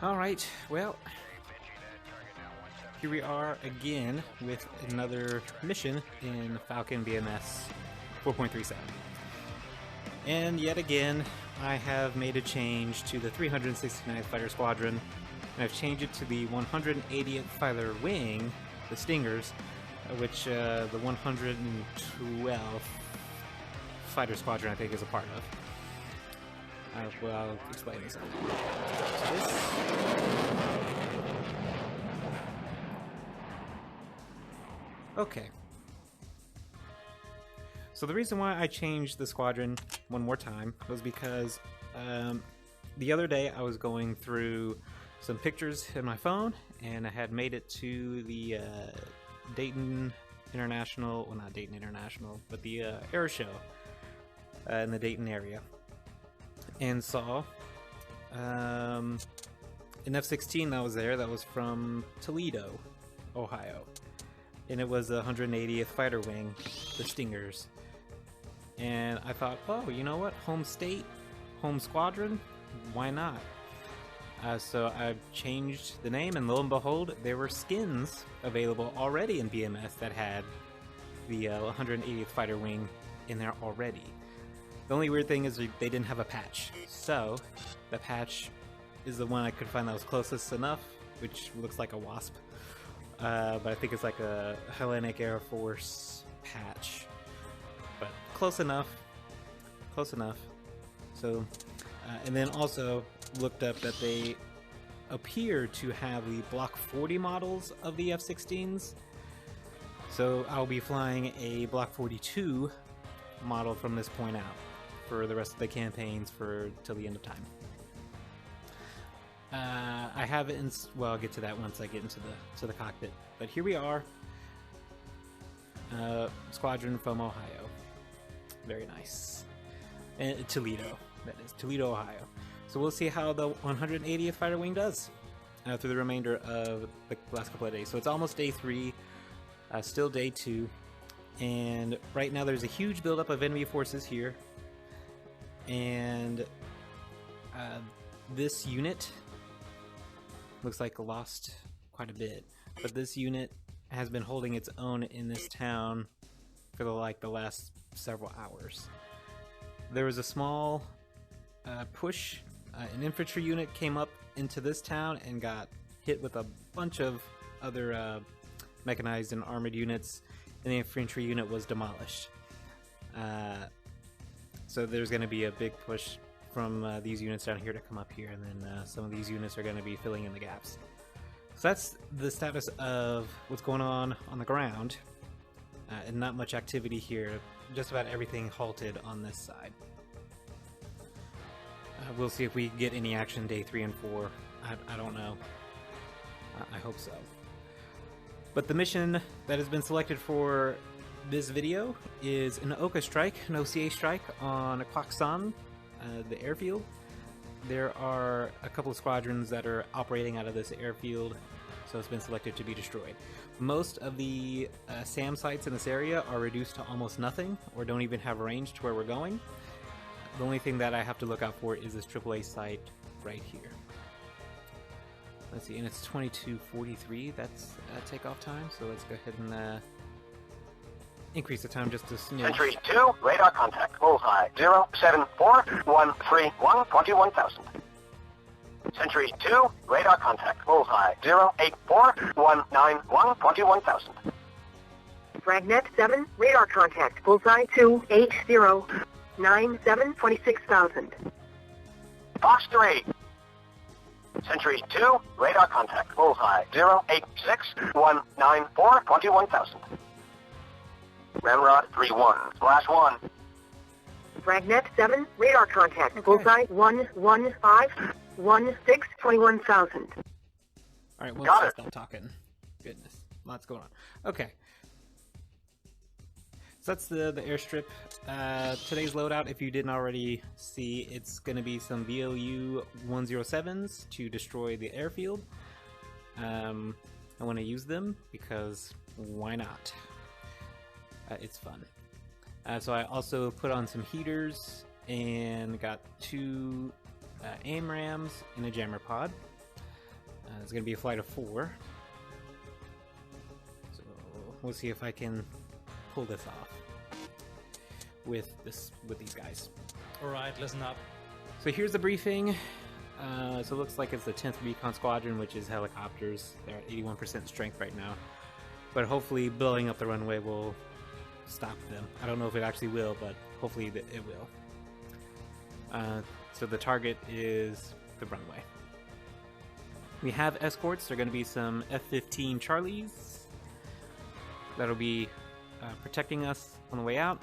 Alright, well, here we are again with another mission in Falcon BMS 4.37. And yet again, I have made a change to the 369th Fighter Squadron, and I've changed it to the 180th Fighter Wing, the Stingers, which the 112th Fighter Squadron I think is a part of. Well, I'll explain this. Okay. So the reason why I changed the squadron one more time was because the other day I was going through some pictures in my phone, and I had made it to the Dayton International, well, not Dayton International, but the air show in the Dayton area, and saw an F-16 that was there that was from Toledo, Ohio, and it was the 180th Fighter Wing, the Stingers. And I thought, oh, you know what, home state, home squadron, why not? So I changed the name, and lo and behold, there were skins available already in BMS that had the 180th Fighter Wing in there already. The only weird thing is they didn't have a patch. So the patch is the one I could find that was closest enough, which looks like a wasp. But I think it's like a Hellenic Air Force patch. But close enough. Close enough. So, and then also looked up that they appear to have the Block 40 models of the F-16s. So I'll be flying a Block 42 model from this point out for the rest of the campaigns till the end of time. I have it in, well, I'll get to that once I get into the cockpit. But here we are, squadron from Ohio. Very nice. And Toledo, that is Toledo, Ohio. So we'll see how the 180th Fighter Wing does through the remainder of the last couple of days. So it's almost day 3, still day 2, and right now there's a huge buildup of enemy forces here. And this unit looks like lost quite a bit, but this unit has been holding its own in this town for the last several hours. There was a small push. An infantry unit came up into this town and got hit with a bunch of other mechanized and armored units, and the infantry unit was demolished. So there's going to be a big push from these units down here to come up here, and then some of these units are going to be filling in the gaps. So that's the status of what's going on the ground, and not much activity here. Just about everything halted on this side. We'll see if we get any action day 3 and 4. I don't know. I hope so. But the mission that has been selected for this video is an OCA strike, an OCA strike on Kwaksan, the airfield. There are a couple of squadrons that are operating out of this airfield, so it's been selected to be destroyed. Most of the SAM sites in this area are reduced to almost nothing, or don't even have range to where we're going. The only thing that I have to look out for is this AAA site right here. Let's see, and it's 22:43. That's takeoff time, so let's go ahead and increase the time just a smidge. Sentry 2, radar contact, bullseye, 074-131, 21,000. Sentry 2, radar contact, bullseye, 084-191, 21,000. Fragnet 7, radar contact, bullseye 280-97, 26,000. Fox 3. Sentry 2, radar contact, bullseye, 086-194, 21,000. Ramrod 3-1, slash 1. Fragnet 7, radar contact, bullseye 115-16, 21,000. Alright, well, let's stop talking. Goodness, lots going on. Okay. So that's the airstrip. Today's loadout, if you didn't already see, it's going to be some VLU 107s to destroy the airfield. I want to use them because why not? It's fun. So I also put on some heaters and got 2 AIM rams and a jammer pod. It's going to be a flight of 4. So we'll see if I can pull this off with these guys. All right, listen up. So here's the briefing. So it looks like it's the 10th Recon Squadron, which is helicopters. They're at 81% strength right now. But hopefully blowing up the runway will stop them. I don't know if it actually will, but hopefully it will. So the target is the runway. We have escorts. There are going to be some F-15 Charlies that'll be protecting us on the way out.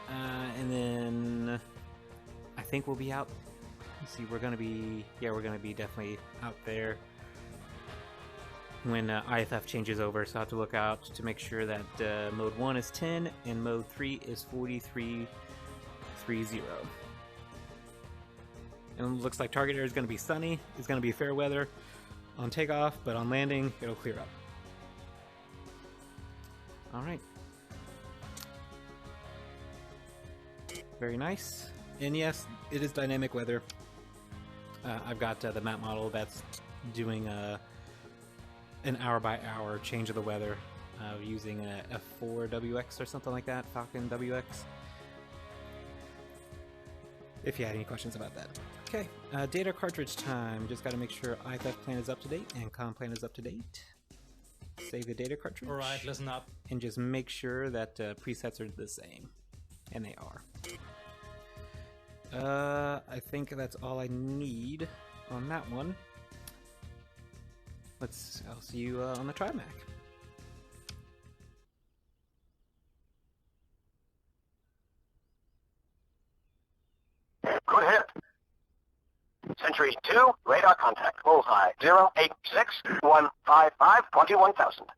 And then I think we'll be out. Let's see, we're going to be definitely out there when IFF changes over, so I have to look out to make sure that mode 1 is 10 and mode 3 is 4330. And it looks like target area is going to be sunny. It's going to be fair weather on takeoff, but on landing it'll clear up. Alright. Very nice. And yes, it is dynamic weather. I've got the map model that's doing an hour-by-hour change of the weather using a F4WX or something like that, Falcon WX. If you had any questions about that. Okay, data cartridge time. Just got to make sure IFF plan is up to date and com plan is up to date. Save the data cartridge. All right, listen up. And just make sure that presets are the same. And they are. I think that's all I need on that one. I'll see you on the Trimac. Good hit. Sentry 2, radar contact. Bullseye 086-155-21,000.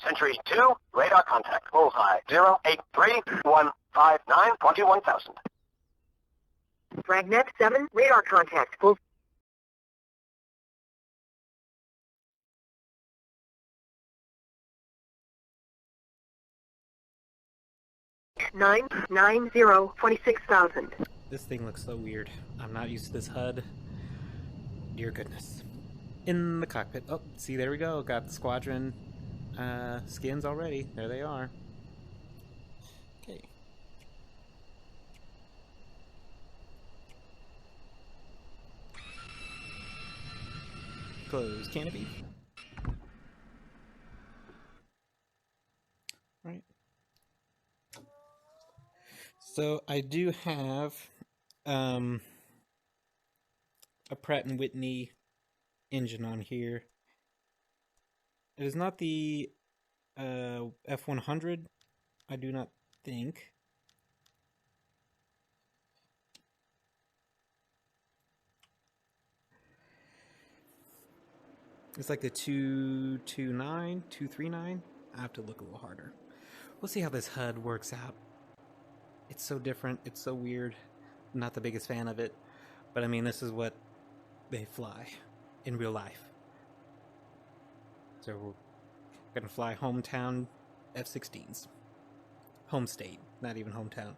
Sentry 2, radar contact. Bullseye 083-159-21,000. Dragnet 7, radar contact. Bullseye 26,000. This thing looks so weird. I'm not used to this HUD. Dear goodness. In the cockpit. Oh, see, there we go. Got the squadron skins already. There they are. Okay. Close canopy. Right. So I do have a Pratt & Whitney engine on here. It is not the F100, I do not think. It's like the 229, 239. I have to look a little harder. We'll see how this HUD works out. It's so different. It's so weird. I'm not the biggest fan of it. But I mean, this is what they fly in real life. So we're going to fly hometown F-16s. Home state, not even hometown.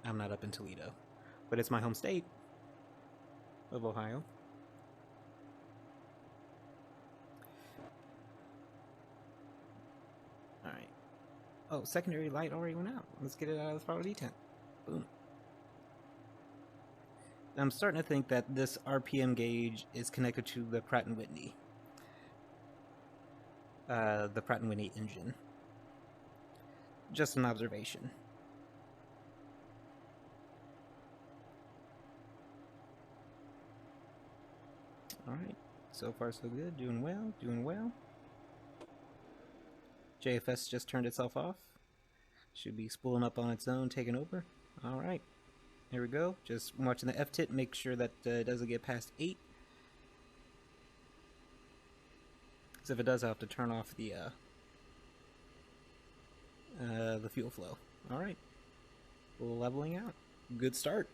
I'm not up in Toledo. But it's my home state of Ohio. Alright. Oh, secondary light already went out. Let's get it out of the throttle detent. Boom. I'm starting to think that this RPM gauge is connected to the Pratt & Whitney. The Pratt & Whitney engine. Just an observation. Alright. So far so good. Doing well. Doing well. JFS just turned itself off. Should be spooling up on its own, taking over. Alright. Here we go. Just watching the F-tit, make sure that it doesn't get past 8. Because if it does, I'll have to turn off the fuel flow. Alright. Leveling out. Good start.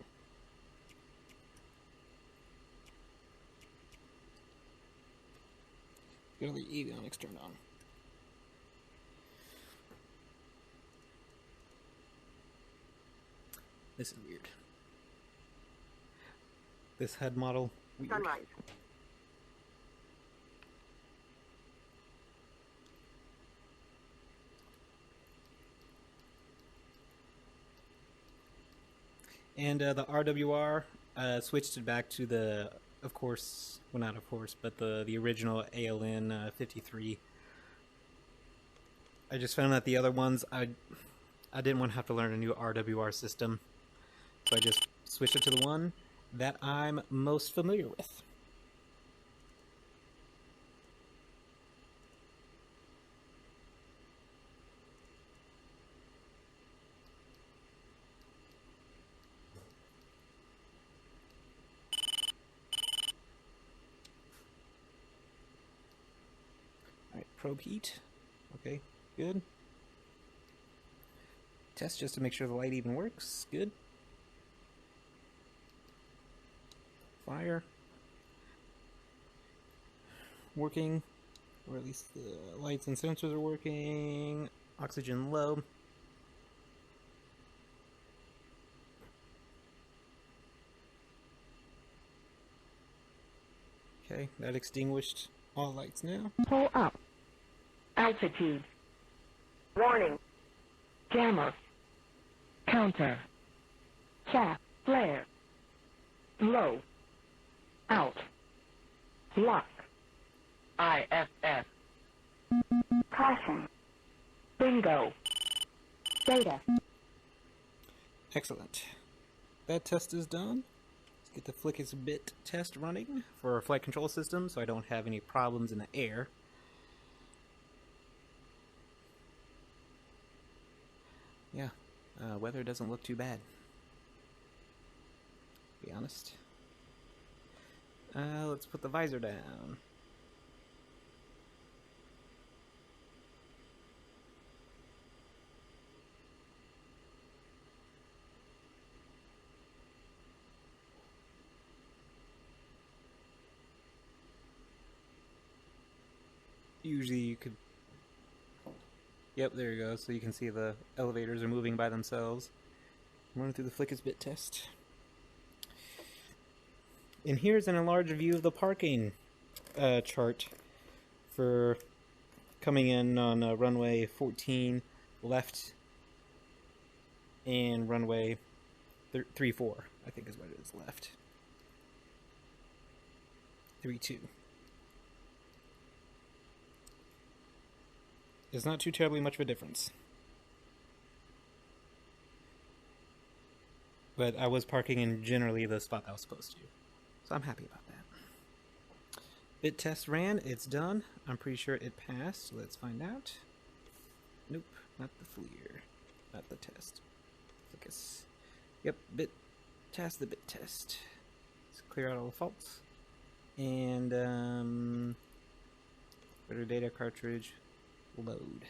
Get all the avionics turned on. This is weird. This HUD model Weird. Sunrise. And the RWR switched it back to the, of course, well not of course, but the original ALN 53. I just found that the other ones, I didn't want to have to learn a new RWR system, so I just switched it to the one that I'm most familiar with. Alright, probe heat. Okay, good. Test just to make sure the light even works. Good. Fire. Working. Or at least the lights and sensors are working. Oxygen low. Okay, that extinguished all lights now. Pull up. Altitude. Warning. Jammer. Counter. Chaff. Flare. Low. Out. Lock. IFF. Caution. Bingo. Data. Excellent. That test is done. Let's get the Flick's bit test running for our flight control system so I don't have any problems in the air. Yeah, weather doesn't look too bad, to be honest. Let's put the visor down. Usually you could... Yep, there you go. So you can see the elevators are moving by themselves. I'm running through the Flick's bit test. And here's an enlarged view of the parking chart for coming in on runway 14 left and runway 34, I think is what it is, left. 32. It's not too terribly much of a difference. But I was parking in generally the spot that I was supposed to. So I'm happy about that. Bit test ran, it's done. I'm pretty sure it passed, so let's find out. Nope, not the FLIR. Not the test. Focus. Yep, bit test the bit test. Let's clear out all the faults. And better data cartridge. Load.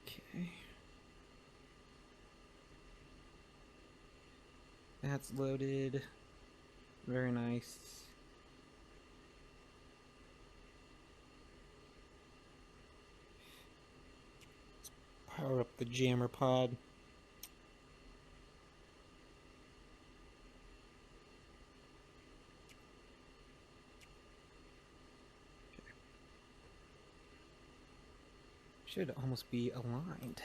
Okay. That's loaded. Very nice. Let's power up the jammer pod. Should almost be aligned.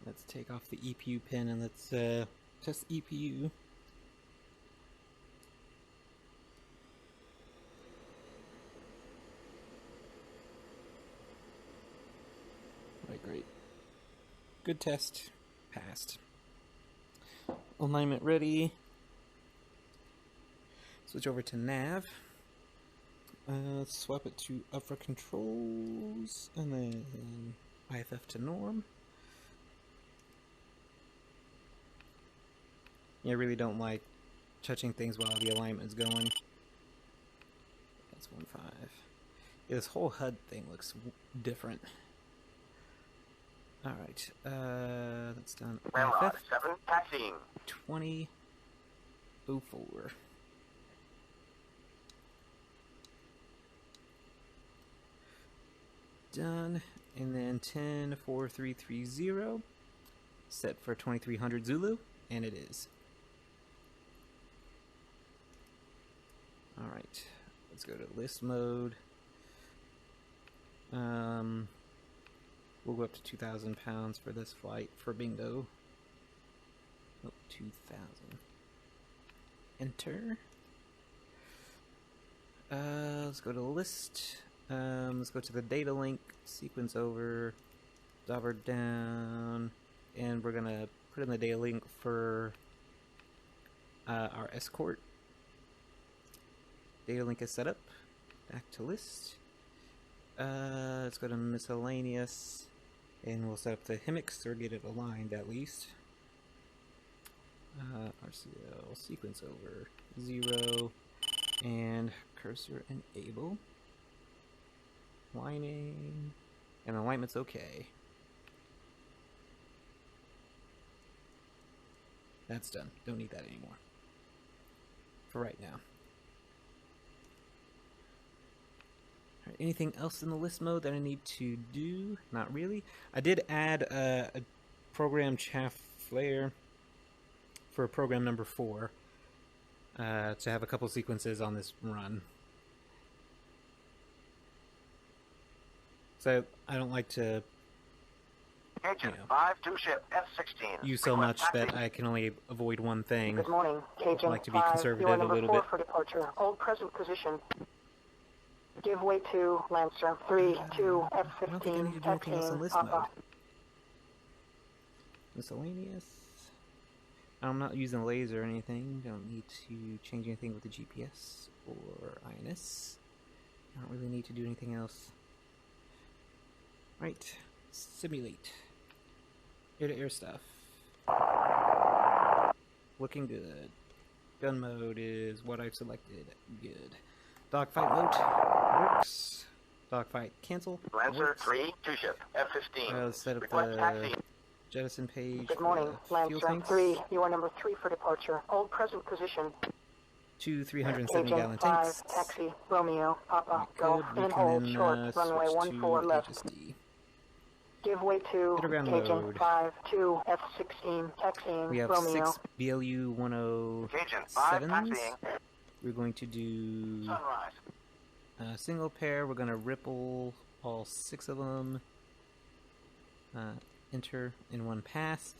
Let's take off the EPU pin and let's test EPU. Right, great. Good test. Passed. Alignment ready. Switch over to nav. Let's swap it to upper controls, and then IFF to norm. Yeah, I really don't like touching things while the alignment's going. That's 1.5. Yeah, this whole HUD thing looks different. Alright, that's done. Ramrod IFF 7, taxiing. 2004. Done, and then 10.4330. set for 2300 Zulu, and it is. Alright, let's go to list mode. We'll go up to 2,000 pounds for this flight for bingo. Oh, 2,000. Enter. Let's go to list. Let's go to the data link, sequence over, dauber down, and we're gonna put in the data link for our escort. Data link is set up. Back to list. Let's go to miscellaneous, and we'll set up the HIMIX or get it aligned at least. RCL sequence over 0, and cursor enable. Aligning, and alignment's okay. That's done. Don't need that anymore for right now. Alright, anything else in the list mode that I need to do? Not really. I did add a program chaff flare for program number 4 to have a couple sequences on this run. So I don't like to Agent 5 to ship F-16. use so much that I can only avoid one thing. Good morning, Cajun I like to be 5. conservative You are a number little 4 bit. for departure. Hold present position. Give way to Lancer 3 to I don't think I need to F-15. do anything else in list mode. Papa. Miscellaneous. I'm not using laser or anything. Don't need to change anything with the GPS or INS. I don't really need to do anything else. Right. Simulate. Air-to-air stuff. Looking good. Gun mode is what I've selected. Good. Dogfight mode works. Dogfight cancel. Lancer Works. 3 to ship F-15. Set up Request the taxi. jettison page. Good for morning, the fuel Lancer tanks. 3. You are number 3 for departure. Hold present position. 2 370 Agent gallon 5, tanks. taxi, Romeo, Papa, Good. Golf, We and can hold then short, runway switch 14 to left. HSD. Give way to Underground Agent mode. 5 to F-16, taxiing, We have Romeo. 6 BLU 107s. Agent 5 taxiing. We're going to do Sunrise. single pair. We're going to ripple all 6 of them. Enter in one pass.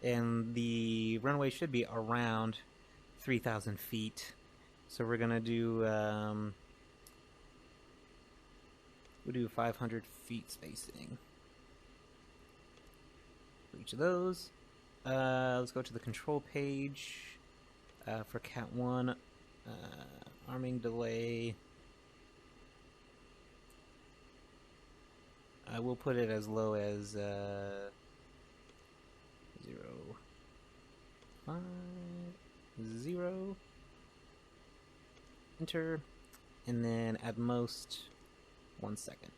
And the runway should be around 3,000 feet. So we're going to do, we'll do 500 feet spacing for each of those. Let's go to the control page for Cat 1. Arming delay. I will put it as low as 0, 5, 0. Enter, and then at most 1 second.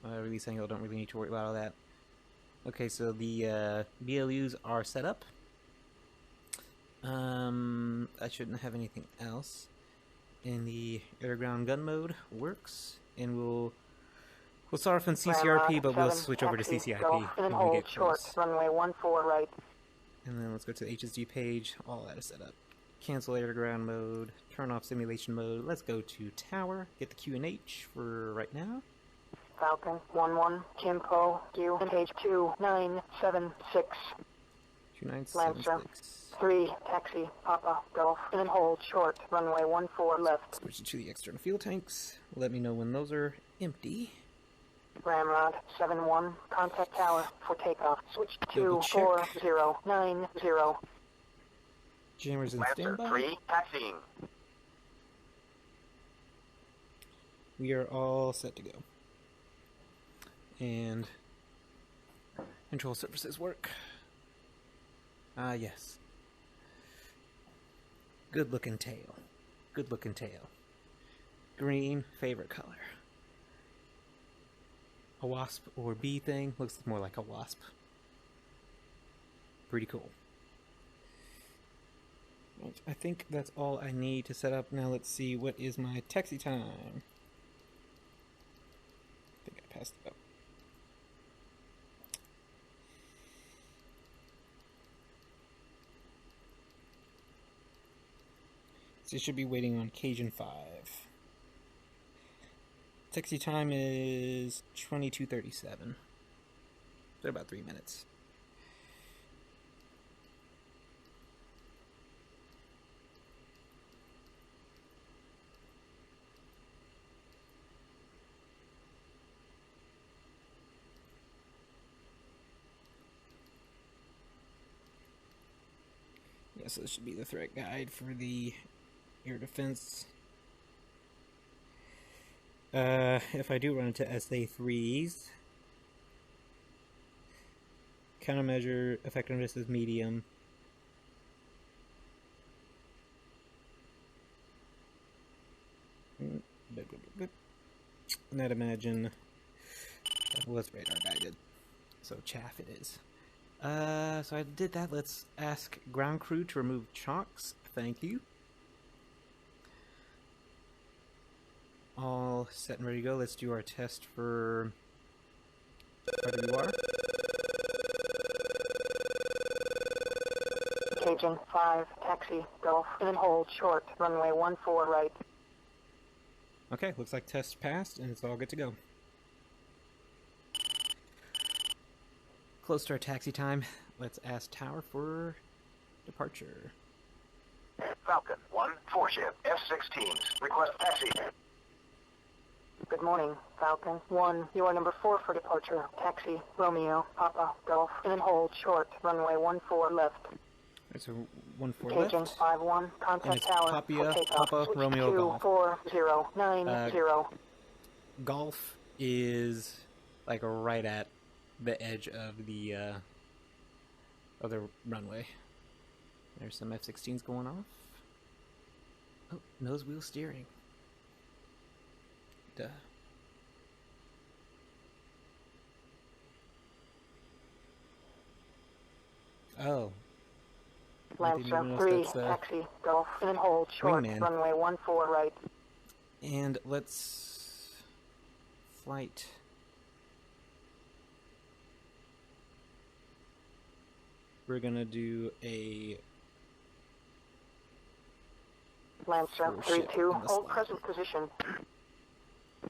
Release angle, don't really need to worry about all that. Okay, so the BLUs are set up. I shouldn't have anything else. And the air-ground gun mode works, and we'll start off in CCRP, but we'll switch over to CCIP when we get close. Runway 14 right. And then let's go to the HSD page. All that is set up. Cancel air-to-ground mode. Turn off simulation mode. Let's go to tower. Get the QNH for right now. Falcon 11, Kimpo, QNH 2976. 2976. 3, taxi, Papa, Golf, and hold short, runway 14 left. Switch to the external fuel tanks. Let me know when those are empty. Ramrod 71, contact tower for takeoff. Switch to Double check. 4090. Jammers in Lancer standby. 3 taxiing. We are all set to go. And control surfaces work. Yes. Good looking tail. Good looking tail. Green, favorite color. A wasp or bee thing. Looks more like a wasp. Pretty cool. Right, I think that's all I need to set up. Now let's see, what is my taxi time? has to go. So you should be waiting on Cajun 5. Taxi time is 22:37. So about 3 minutes. Yeah, so this should be the threat guide for the air defense. If I do run into SA3s, countermeasure effectiveness is medium. And I'd imagine was radar guided, so chaff it is. So I did that. Let's ask ground crew to remove chunks. Thank you. All set and ready to go. Let's do our test for RWR. Cajun 5, taxi, Gulf, and then hold short, runway 14 right. Okay, looks like test passed and it's all good to go. Close to our taxi time. Let's ask tower for departure. Falcon 1, 4-ship, F-16s. Request taxi. Good morning, Falcon 1. You are number 4 for departure. Taxi, Romeo, Papa, Golf, and then hold short, runway 14 left. Alright, so 14 Cajun left. 5-1, And contact it's tower Papa, for takeoff. Papa, Switch Romeo, to Golf. 4090. Golf is like right at the edge of the runway. There's some F-16s going off. Oh, nose wheel steering. Duh. Oh. I didn't even Lancer notice 3, that's, taxi, Golf, and then hold short, wingman. runway 14 right. And let's flight. We're gonna do a Lancer full 3-2, ship in the hold slot. present position.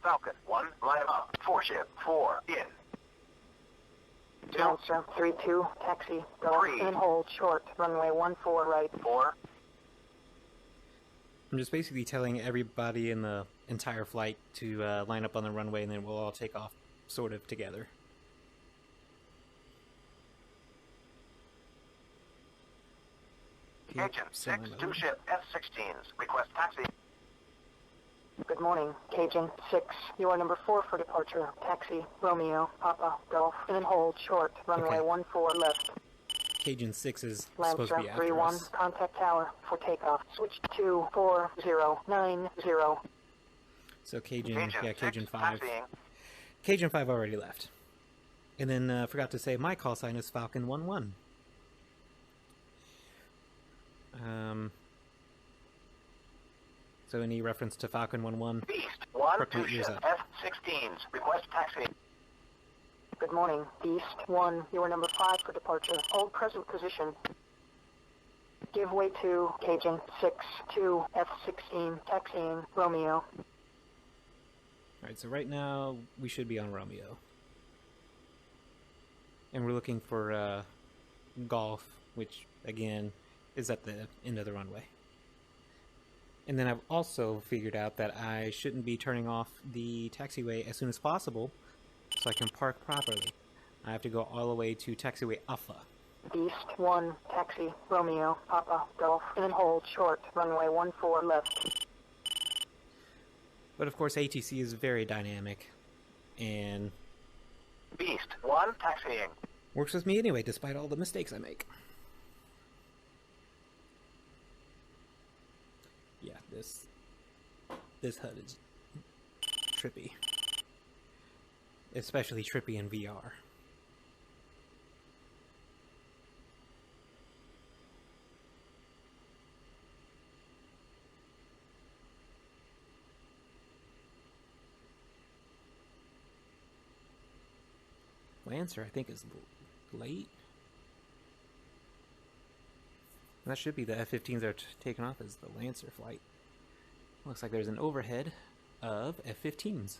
Falcon 1, line up. 4-ship, 4, in. 2, Lancer 3-2, taxi, Golf, 3. and then hold short, runway 14 right. 4. I'm just basically telling everybody in the entire flight to line up on the runway, and then we'll all take off sort of together. Cajun 6, 2-ship, F-16s. Request taxi. Good morning, Cajun 6. You are number 4 for departure. Taxi, Romeo, Papa, Golf, and then hold short, runway Okay. 14 left. Cajun 6 is supposed Lancer to be after 3-1, us. contact tower for takeoff. Switch to 4090. So Cajun, Cajun yeah, 6, Cajun 5. taxiing. Cajun 5 already left. And then forgot to say my call sign is Falcon 1-1. So any reference to Falcon 1-1? Beast 1, Perk my ears 2-ship, up. F-16s. Request taxi. Good morning, Beast 1. You are number 5 for departure. Hold present position. Give way to Cajun 6, 2, F-16, taxiing, Romeo. Alright, so right now we should be on Romeo. And we're looking for Golf, which again is at the end of the runway. And then I've also figured out that I shouldn't be turning off the taxiway as soon as possible so I can park properly. I have to go all the way to taxiway Alpha. Beast 1, taxi, Romeo, Papa, Golf, and then hold short, runway 14 left. But of course ATC is very dynamic and Beast 1, taxiing. works with me anyway despite all the mistakes I make. Yeah, this HUD is trippy. Especially trippy in VR. Lancer, I think, is late. And that should be the F-15s that are taking off as the Lancer flight. Looks like there's an overhead of F-15s.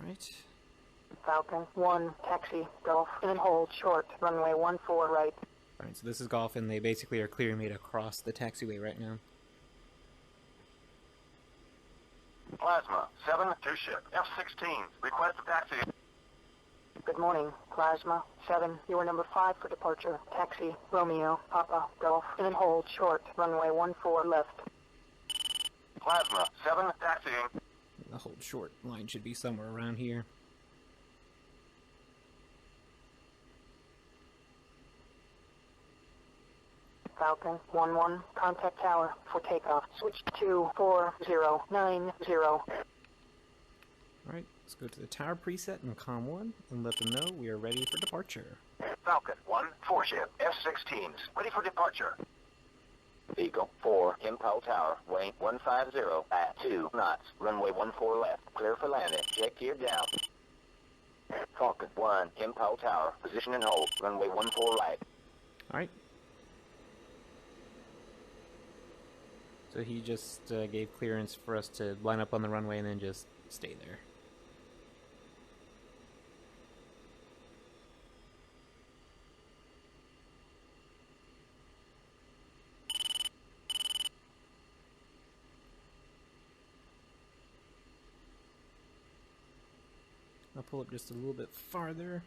Right. Falcon 1, taxi, Golf, and then hold short, runway 14 right. Alright, so this is Golf, and they basically are clearing me to cross the taxiway right now. Plasma 7 to ship. F-16. Request a taxi. Good morning, Plasma 7. You are number 5 for departure. Taxi, Romeo, Papa, Golf, and then hold short, runway 14 left. Plasma 7 taxiing. The hold short line should be somewhere around here. Falcon 1-1, contact tower for takeoff. Switch to 4090. Alright, let's go to the tower preset in COM 1 and let them know we are ready for departure. Falcon 1, 4 ship. F-16s. Ready for departure. Eagle 4, Impel Tower, weight 150 at 2 knots. Runway 14 left. Clear for landing. Check gear down. Falcon 1, Impel Tower, position and hold. Runway 14 right. Alright. So he just gave clearance for us to line up on the runway and then just stay there. I'll pull up just a little bit farther.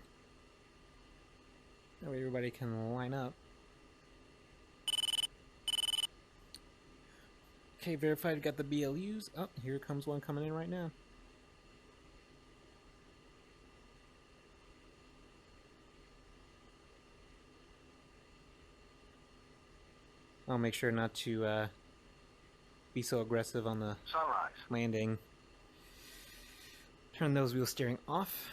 That way everybody can line up. Okay, verified, got the BLUs. Oh, here comes one coming in right now. I'll make sure not to be so aggressive on the Sunrise. landing. Turn those wheel steering off.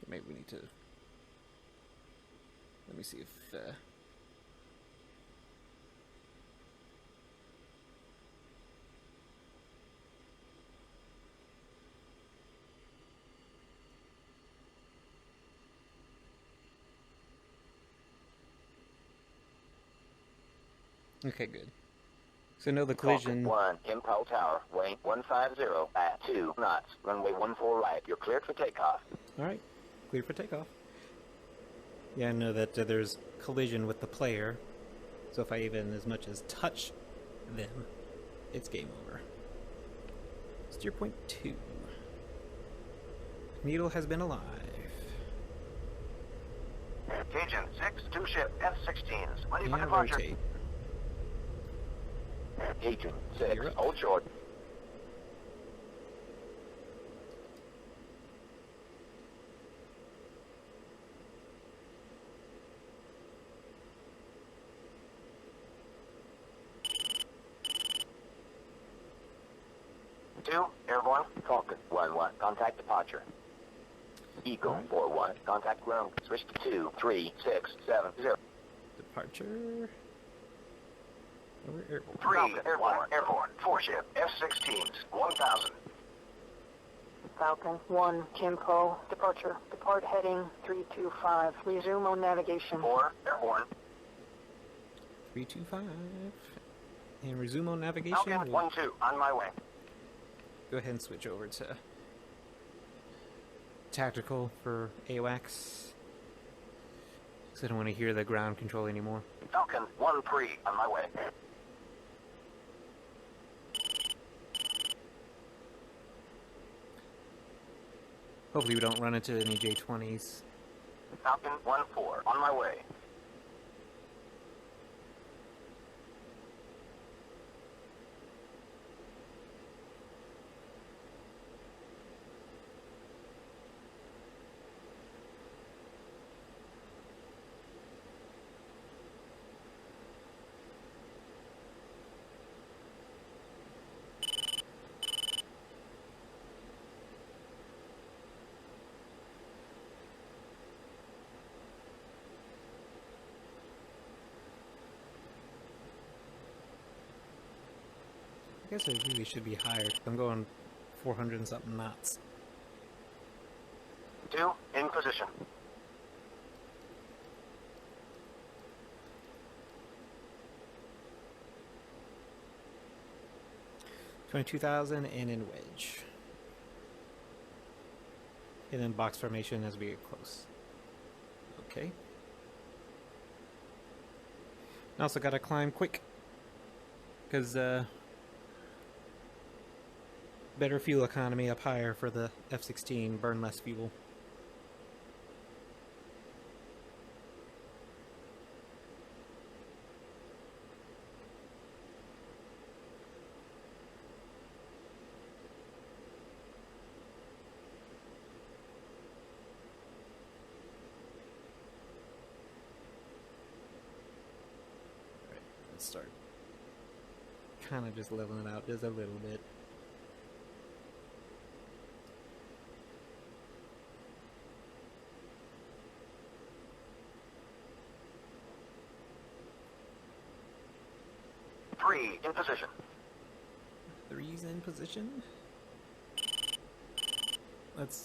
Maybe we need to, let me see if okay, good. So no, the collision. Falcon 1, Impel Tower, weight 150 at 2 knots. Runway 14 right. You're cleared for takeoff. All right, clear for takeoff. Yeah, I know that there's collision with the player, so if I even as much as touch them, it's game over. Steer point 2. Needle has been alive. Cajun 6, 2 ship, F-16s. Ready for And departure. rotate. Cajun 6, You're up. hold short. Two, airborne, Falcon 1-1, contact departure. Eagle Alright. 4-1, contact ground, switch to 2, 3, 6, 7, 0. Departure. Over airborne. 3, airborne, 4 ship, F-16s, 1000. Falcon 1, Kimpo, departure. Depart heading 325. Resume on navigation. 4, airborne, 325. And resume on navigation. Falcon We'll 1-2, on my way. go ahead and switch over to tactical for AWACS. Because I don't want to hear the ground control anymore. Falcon 1-3, on my way. Hopefully we don't run into any J-20s. Falcon 1-4, on my way. I guess it really should be higher. I'm going 400 and something knots. 2 in position. 22,000 and in wedge. And then box formation as we get close. Okay. Also gotta climb quick. Because, better fuel economy up higher for the F-16, burn less fuel. Let's start kind of just leveling it out just a little bit. Three in position. 3's in position. Let's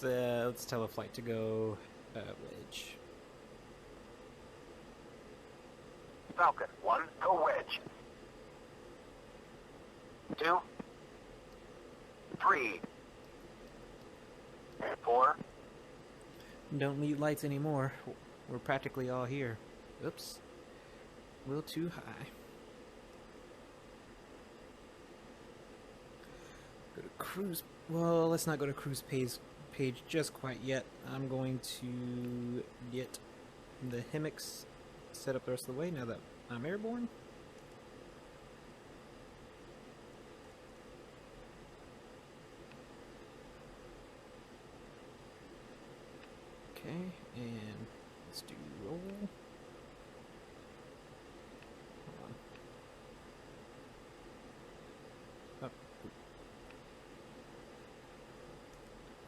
tell a flight to go wedge. Falcon 1, go wedge. 2, 3, 4. Don't need lights anymore. We're practically all here. Oops. A little too high. Go to cruise. Well, let's not go to cruise page just quite yet. I'm going to get the hammocks set up the rest of the way now that I'm airborne. Okay, and let's do roll. Hold on. Up.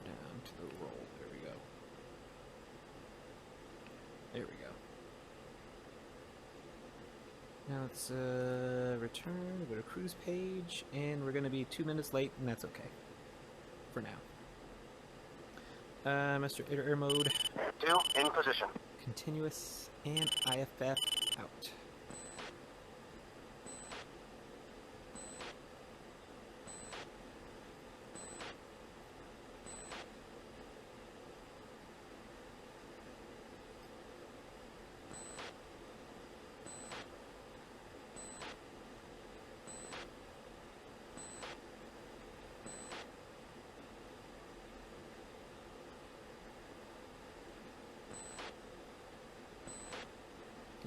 Down to the roll. There we go. There we go. Now let's return, go to cruise page, and we're going to be 2 minutes late, and that's okay. For now. Mr. Air mode. 2 in position. Continuous and IFF out.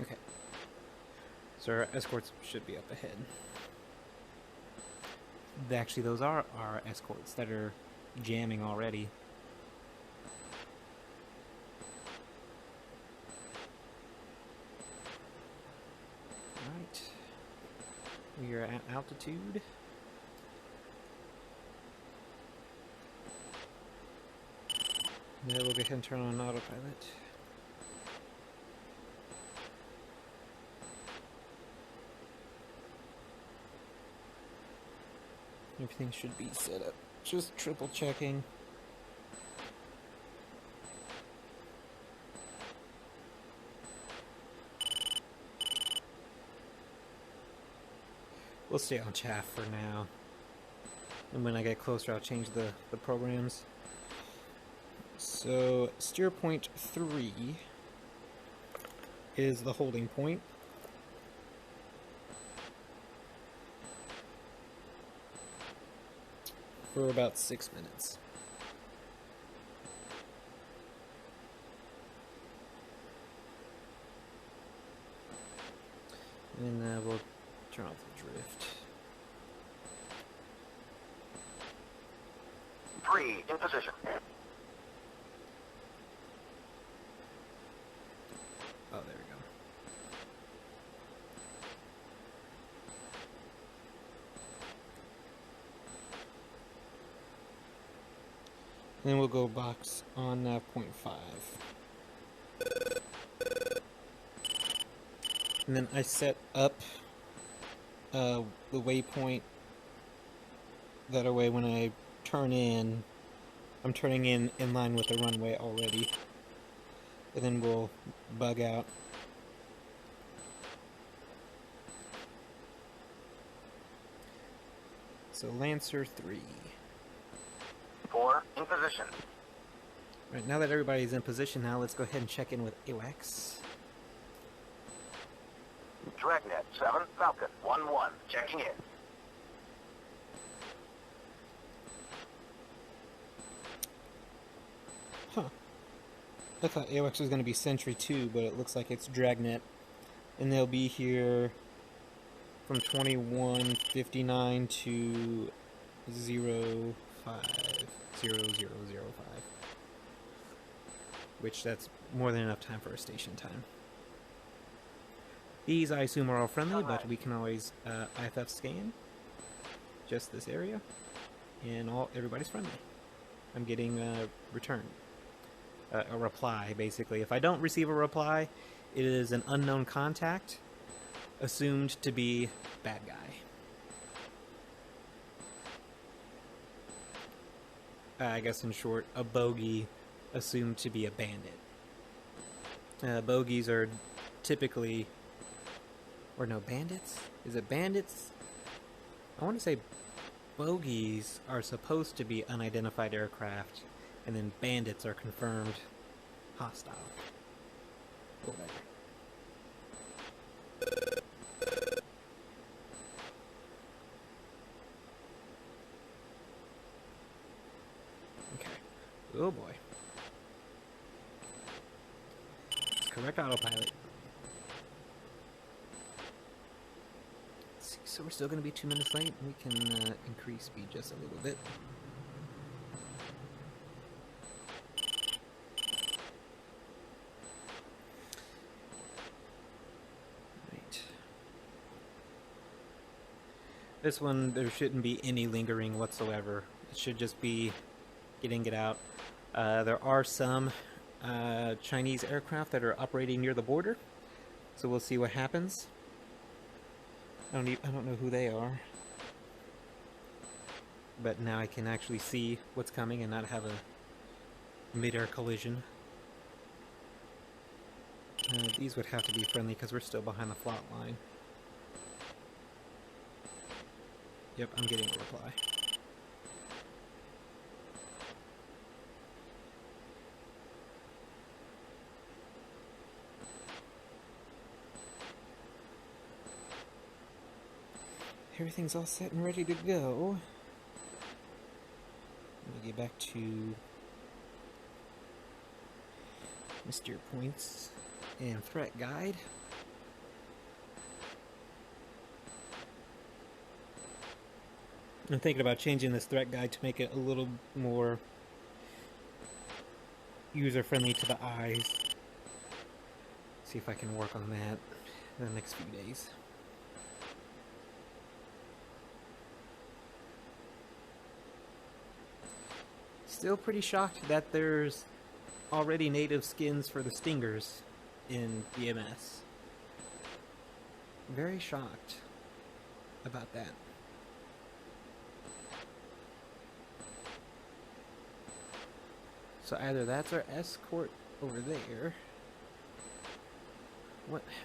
Okay. So our escorts should be up ahead. Actually, those are our escorts that are jamming already. Alright. We are at altitude. Now we'll go ahead and turn on autopilot. Everything should be set up. Just triple checking. We'll stay on chaff for now. And when I get closer, I'll change the programs. So, steer point 3 is the holding point. For about 6 minutes. And then we'll turn off the drift. 3 in position. Oh, there we go. Then we'll go box on 0.5. And then I set up the waypoint That way when I turn in, I'm turning in line with the runway already. And then we'll bug out. So Lancer 3. 4 in position. Right, now that everybody's in position now, let's go ahead and check in with AWACS. Dragnet 7, Falcon 1-1, checking in. Huh. I thought AWACS was going to be Sentry 2, but it looks like it's Dragnet. And they'll be here from 21:59 to 05:0005. Which that's more than enough time for a station time. These I assume are all friendly, but we can always IFF scan just this area, and everybody's friendly. I'm getting a return, a reply basically. If I don't receive a reply, it is an unknown contact, assumed to be bad guy. I guess in short, a bogey assumed to be a bandit. Bogeys are typically, or no, bandits? Is it bandits? I want to say bogeys are supposed to be unidentified aircraft, and then bandits are confirmed hostile. Whatever. Okay. Oh boy. Correct autopilot. Let's see, so we're still going to be 2 minutes late. We can increase speed just a little bit. Right. This one, there shouldn't be any lingering whatsoever. It should just be getting it out. There are some Chinese aircraft that are operating near the border, so we'll see what happens. I don't know who they are, but now I can actually see what's coming and not have a mid-air collision. These would have to be friendly because we're still behind the plot line. Yep, I'm getting a reply. Everything's all set and ready to go. Let me get back to my steer points and threat guide. I'm thinking about changing this threat guide to make it a little more user-friendly to the eyes. See if I can work on that in the next few days. Still pretty shocked that there's already native skins for the Stingers in BMS. Very shocked about that. So either that's our escort over there.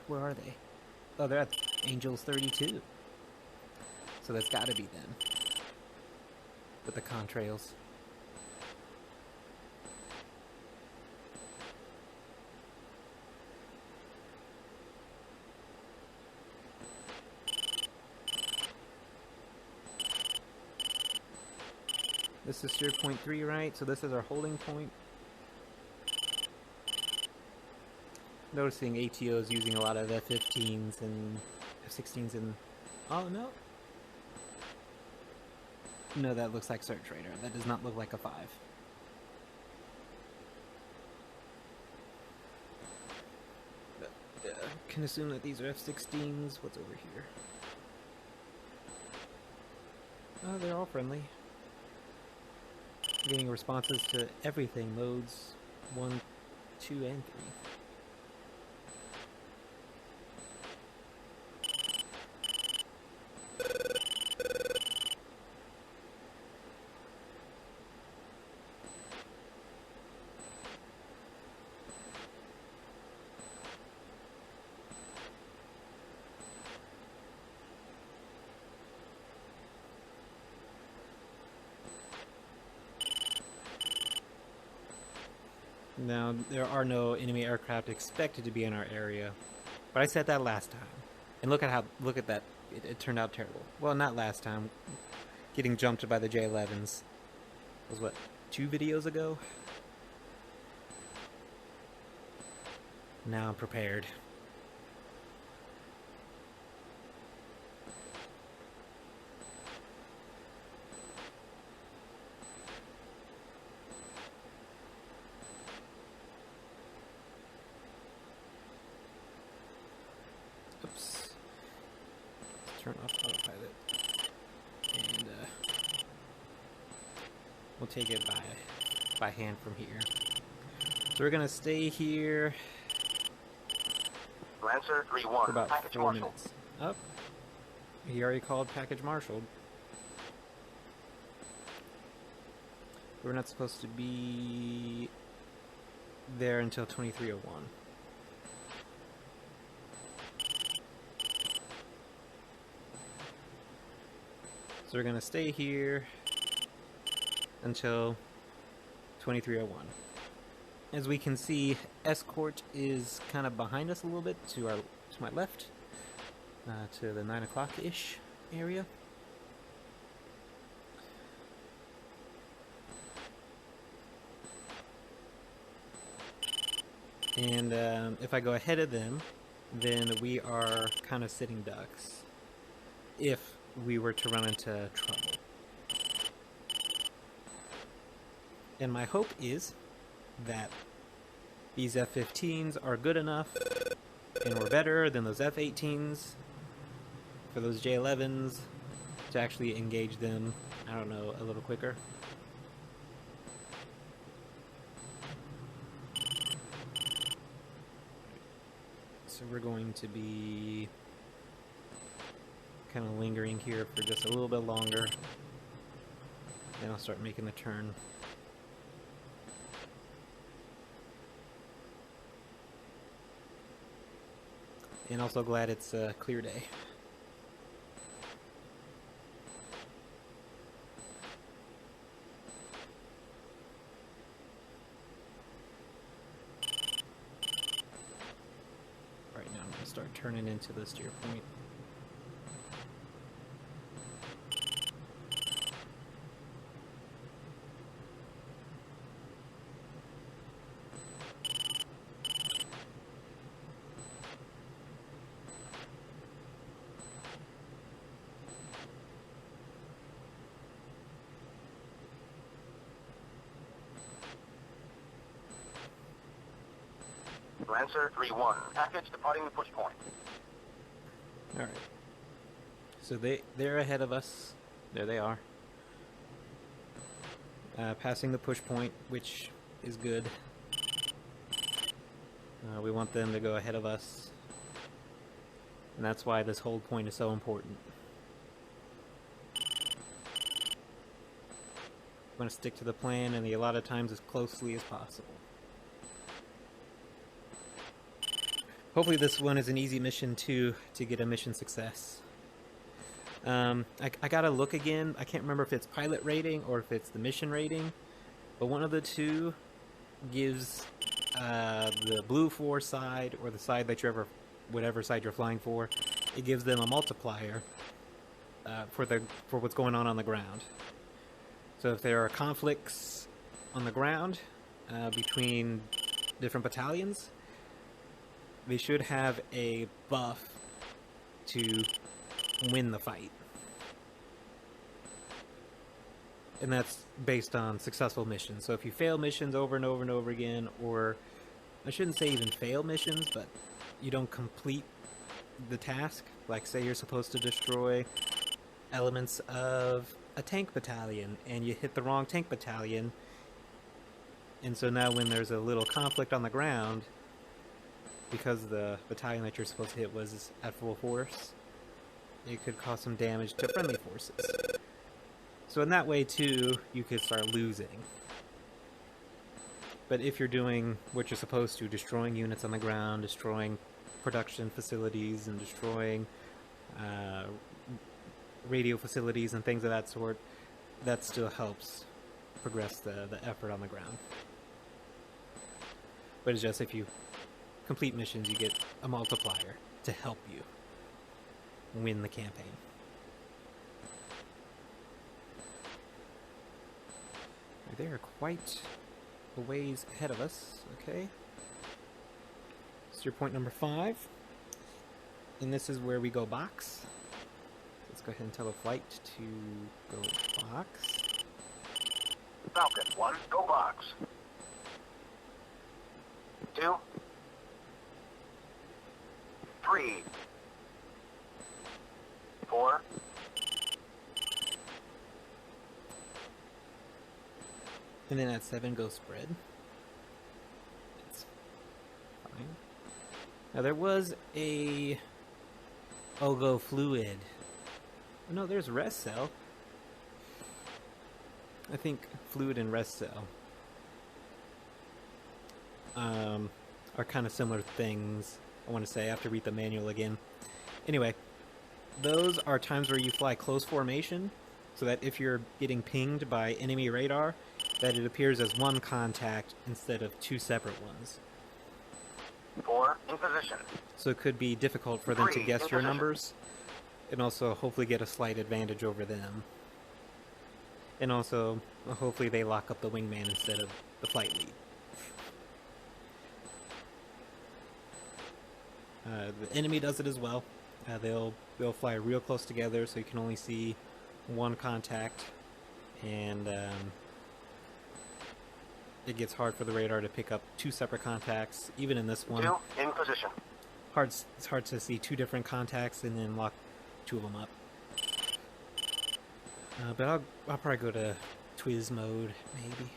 Where are they? Oh, they're at Angels 32. So that's gotta be them. With the contrails. This is steer point 3, right? So this is our holding point. Noticing ATOs using a lot of F-15s and F-16s and... Oh, no. No, that looks like Search Radar. That does not look like a 5. But, can assume that these are F-16s. What's over here? Oh, they're all friendly. Getting responses to everything, modes 1, 2, and 3. Now, there are no enemy aircraft expected to be in our area, but I said that last time. And look at that, it turned out terrible. Well, not last time. Getting jumped by the J-11s was what, 2 videos ago? Now I'm prepared. Oops. Let's turn off autopilot. And we'll take it by hand from here. So we're gonna stay here Lancer for 3-1, about package 4 marshal. minutes. Oh, he already called package marshaled. We're not supposed to be there until 2301. So we're gonna stay here until 2301. As we can see, escort is kind of behind us a little bit to my left, to the 9 o'clock-ish area. And if I go ahead of them, then we are kind of sitting ducks if we were to run into trouble. And my hope is that these F-15s are good enough and were better than those F-18s for those J-11s to actually engage them, I don't know, a little quicker. So we're going to be kind of lingering here for just a little bit longer. Then I'll start making the turn. And also glad it's a clear day. Right now I'm going to start turning into the steer point. Lancer 3-1, package departing the push point. Alright. So they're ahead of us. There they are. Passing the push point, which is good. We want them to go ahead of us. And that's why this hold point is so important. I'm going to stick to the plan and the allotted times as closely as possible. Hopefully this one is an easy mission to get a mission success. I gotta look again. I can't remember if it's pilot rating or if it's the mission rating, but one of the two gives the blue 4 side, or the side that whatever side you're flying for, it gives them a multiplier for what's going on the ground. So if there are conflicts on the ground between different battalions, they should have a buff to win the fight. And that's based on successful missions. So if you fail missions over and over and over again, or I shouldn't say even fail missions, but you don't complete the task, like say you're supposed to destroy elements of a tank battalion and you hit the wrong tank battalion, and so now when there's a little conflict on the ground, because the battalion that you're supposed to hit was at full force, it could cause some damage to friendly forces. So in that way too, you could start losing. But if you're doing what you're supposed to, destroying units on the ground, destroying production facilities, and destroying radio facilities and things of that sort, that still helps progress the effort on the ground. But it's just if you complete missions, you get a multiplier to help you win the campaign. They are quite a ways ahead of us. Okay. Steer point number 5. And this is where we go box. Let's go ahead and tell the flight to go box. Falcon 1, go box. 2, 3, 4. And then at 7, go spread. That's fine. Now there was a... Oh, go fluid. No, there's rest cell. I think fluid and rest cell are kind of similar things, I want to say. I have to read the manual again. Anyway, those are times where you fly close formation, so that if you're getting pinged by enemy radar, that it appears as one contact instead of 2 separate ones. 4, in position. So it could be difficult for them to 3, guess in your position. numbers, and also hopefully get a slight advantage over them. And also, hopefully they lock up the wingman instead of the flight lead. The enemy does it as well. They'll fly real close together, so you can only see one contact, and it gets hard for the radar to pick up 2 separate contacts. Even in this one, 2, in position. it's hard to see 2 different contacts and then lock 2 of them up. But I'll probably go to Twiz mode, maybe.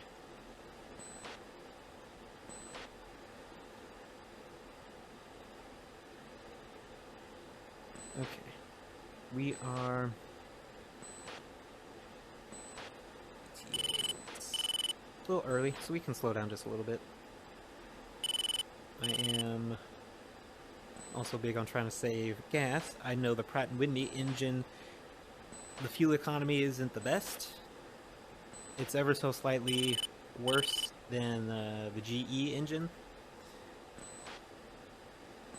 Okay. We are... a little early, so we can slow down just a little bit. I am also big on trying to save gas. I know the Pratt & Whitney engine, the fuel economy isn't the best. It's ever so slightly worse than the GE engine.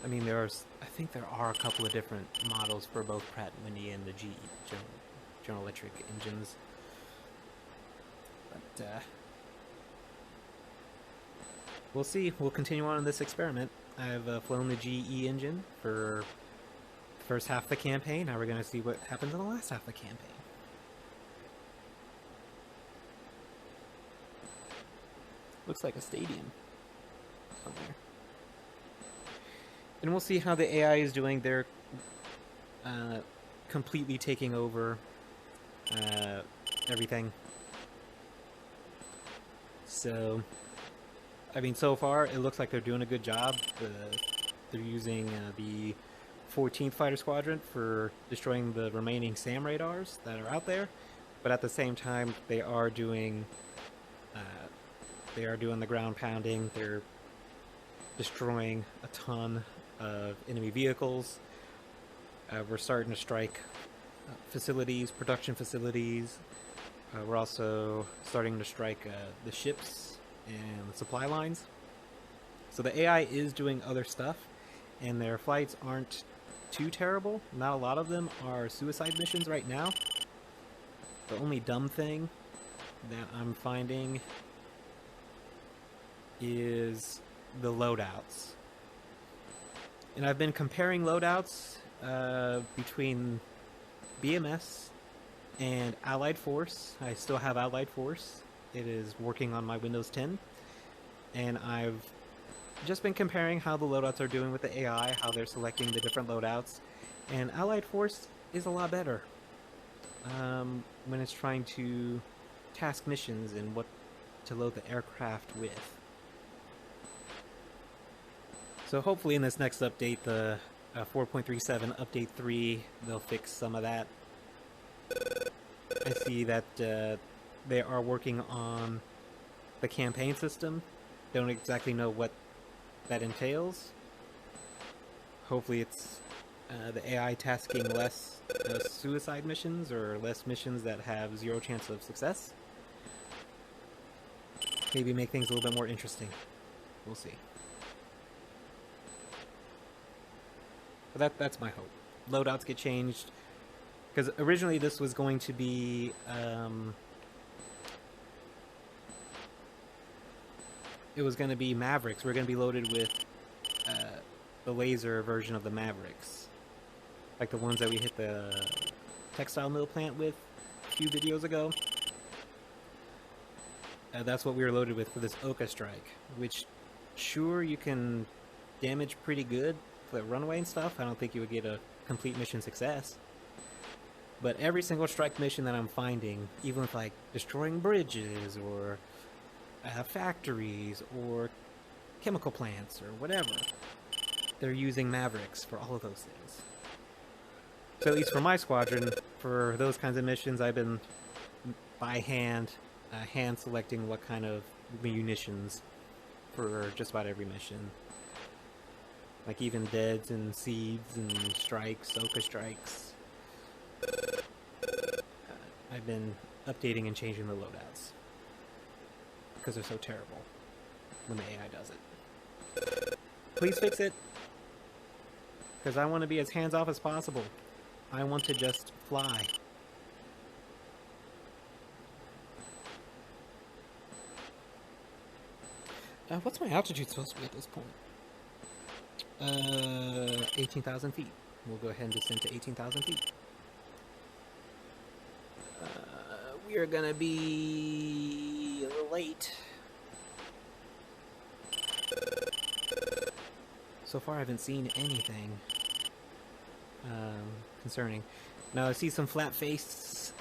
I mean, I think there are a couple of different models for both Pratt & Whitney and the GE General Electric engines. But we'll see. We'll continue on in this experiment. I've flown the GE engine for the first half of the campaign. Now we're going to see what happens in the last half of the campaign. Looks like a stadium somewhere. And we'll see how the AI is doing. They're completely taking over everything. So, I mean, so far it looks like they're doing a good job. They're using the 14th Fighter Squadron for destroying the remaining SAM radars that are out there, but at the same time they are doing the ground pounding. They're destroying a ton of enemy vehicles. We're starting to strike facilities, production facilities. We're also starting to strike the ships and the supply lines. So the AI is doing other stuff, and their flights aren't too terrible. Not a lot of them are suicide missions right now. The only dumb thing that I'm finding is the loadouts. And I've been comparing loadouts between BMS and Allied Force. I still have Allied Force. It is working on my Windows 10. And I've just been comparing how the loadouts are doing with the AI, how they're selecting the different loadouts. And Allied Force is a lot better when it's trying to task missions and what to load the aircraft with. So hopefully in this next update, the 4.37 update 3, they'll fix some of that. I see that they are working on the campaign system. Don't exactly know what that entails. Hopefully it's the AI tasking less suicide missions or less missions that have 0 chance of success. Maybe make things a little bit more interesting. We'll see. But that's my hope. Loadouts get changed. Because originally this was going to be... it was going to be Mavericks. We're going to be loaded with the laser version of the Mavericks. Like the ones that we hit the textile mill plant with a few videos ago. That's what we were loaded with for this Oka strike. Which, sure, you can damage pretty good for the runway and stuff. I don't think you would get a complete mission success. But every single strike mission that I'm finding, even with like destroying bridges or factories or chemical plants or whatever, they're using Mavericks for all of those things. So at least for my squadron, for those kinds of missions, I've been by hand selecting what kind of munitions for just about every mission. Like even deads and seeds and strikes, Oka strikes. I've been updating and changing the loadouts. Because they're so terrible when the AI does it. Please fix it. Because I want to be as hands-off as possible. I want to just fly. What's my altitude supposed to be at this point? 18,000 feet. We'll go ahead and descend to 18,000 feet. We are gonna be a little late. So far I haven't seen anything concerning. Now I see some flat face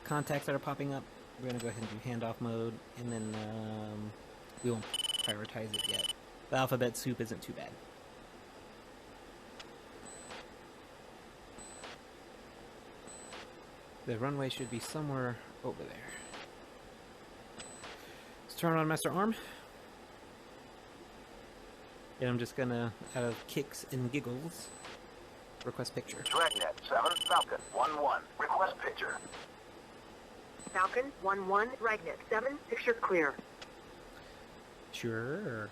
contacts that are popping up. We're gonna go ahead and do handoff mode, and then we won't prioritize it yet. The alphabet soup isn't too bad. The runway should be somewhere over there. Let's turn on Master Arm. And I'm just gonna, out of kicks and giggles, request picture. Dragnet 7, Falcon 1-1. Request picture. Falcon 1-1, Dragnet 7, picture clear. Sure.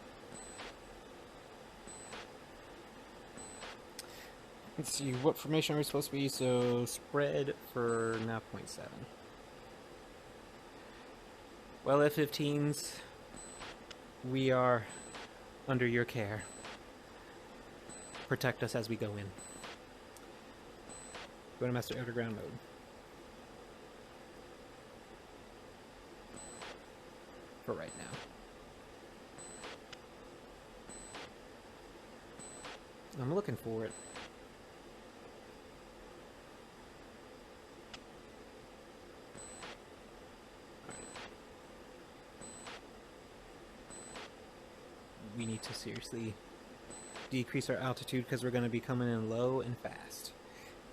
Let's see, what formation are we supposed to be? So, spread for now 0.7. Well, F-15s, we are under your care. Protect us as we go in. Go to Master Underground mode. For right now. I'm looking for it. We need to seriously decrease our altitude because we're going to be coming in low and fast.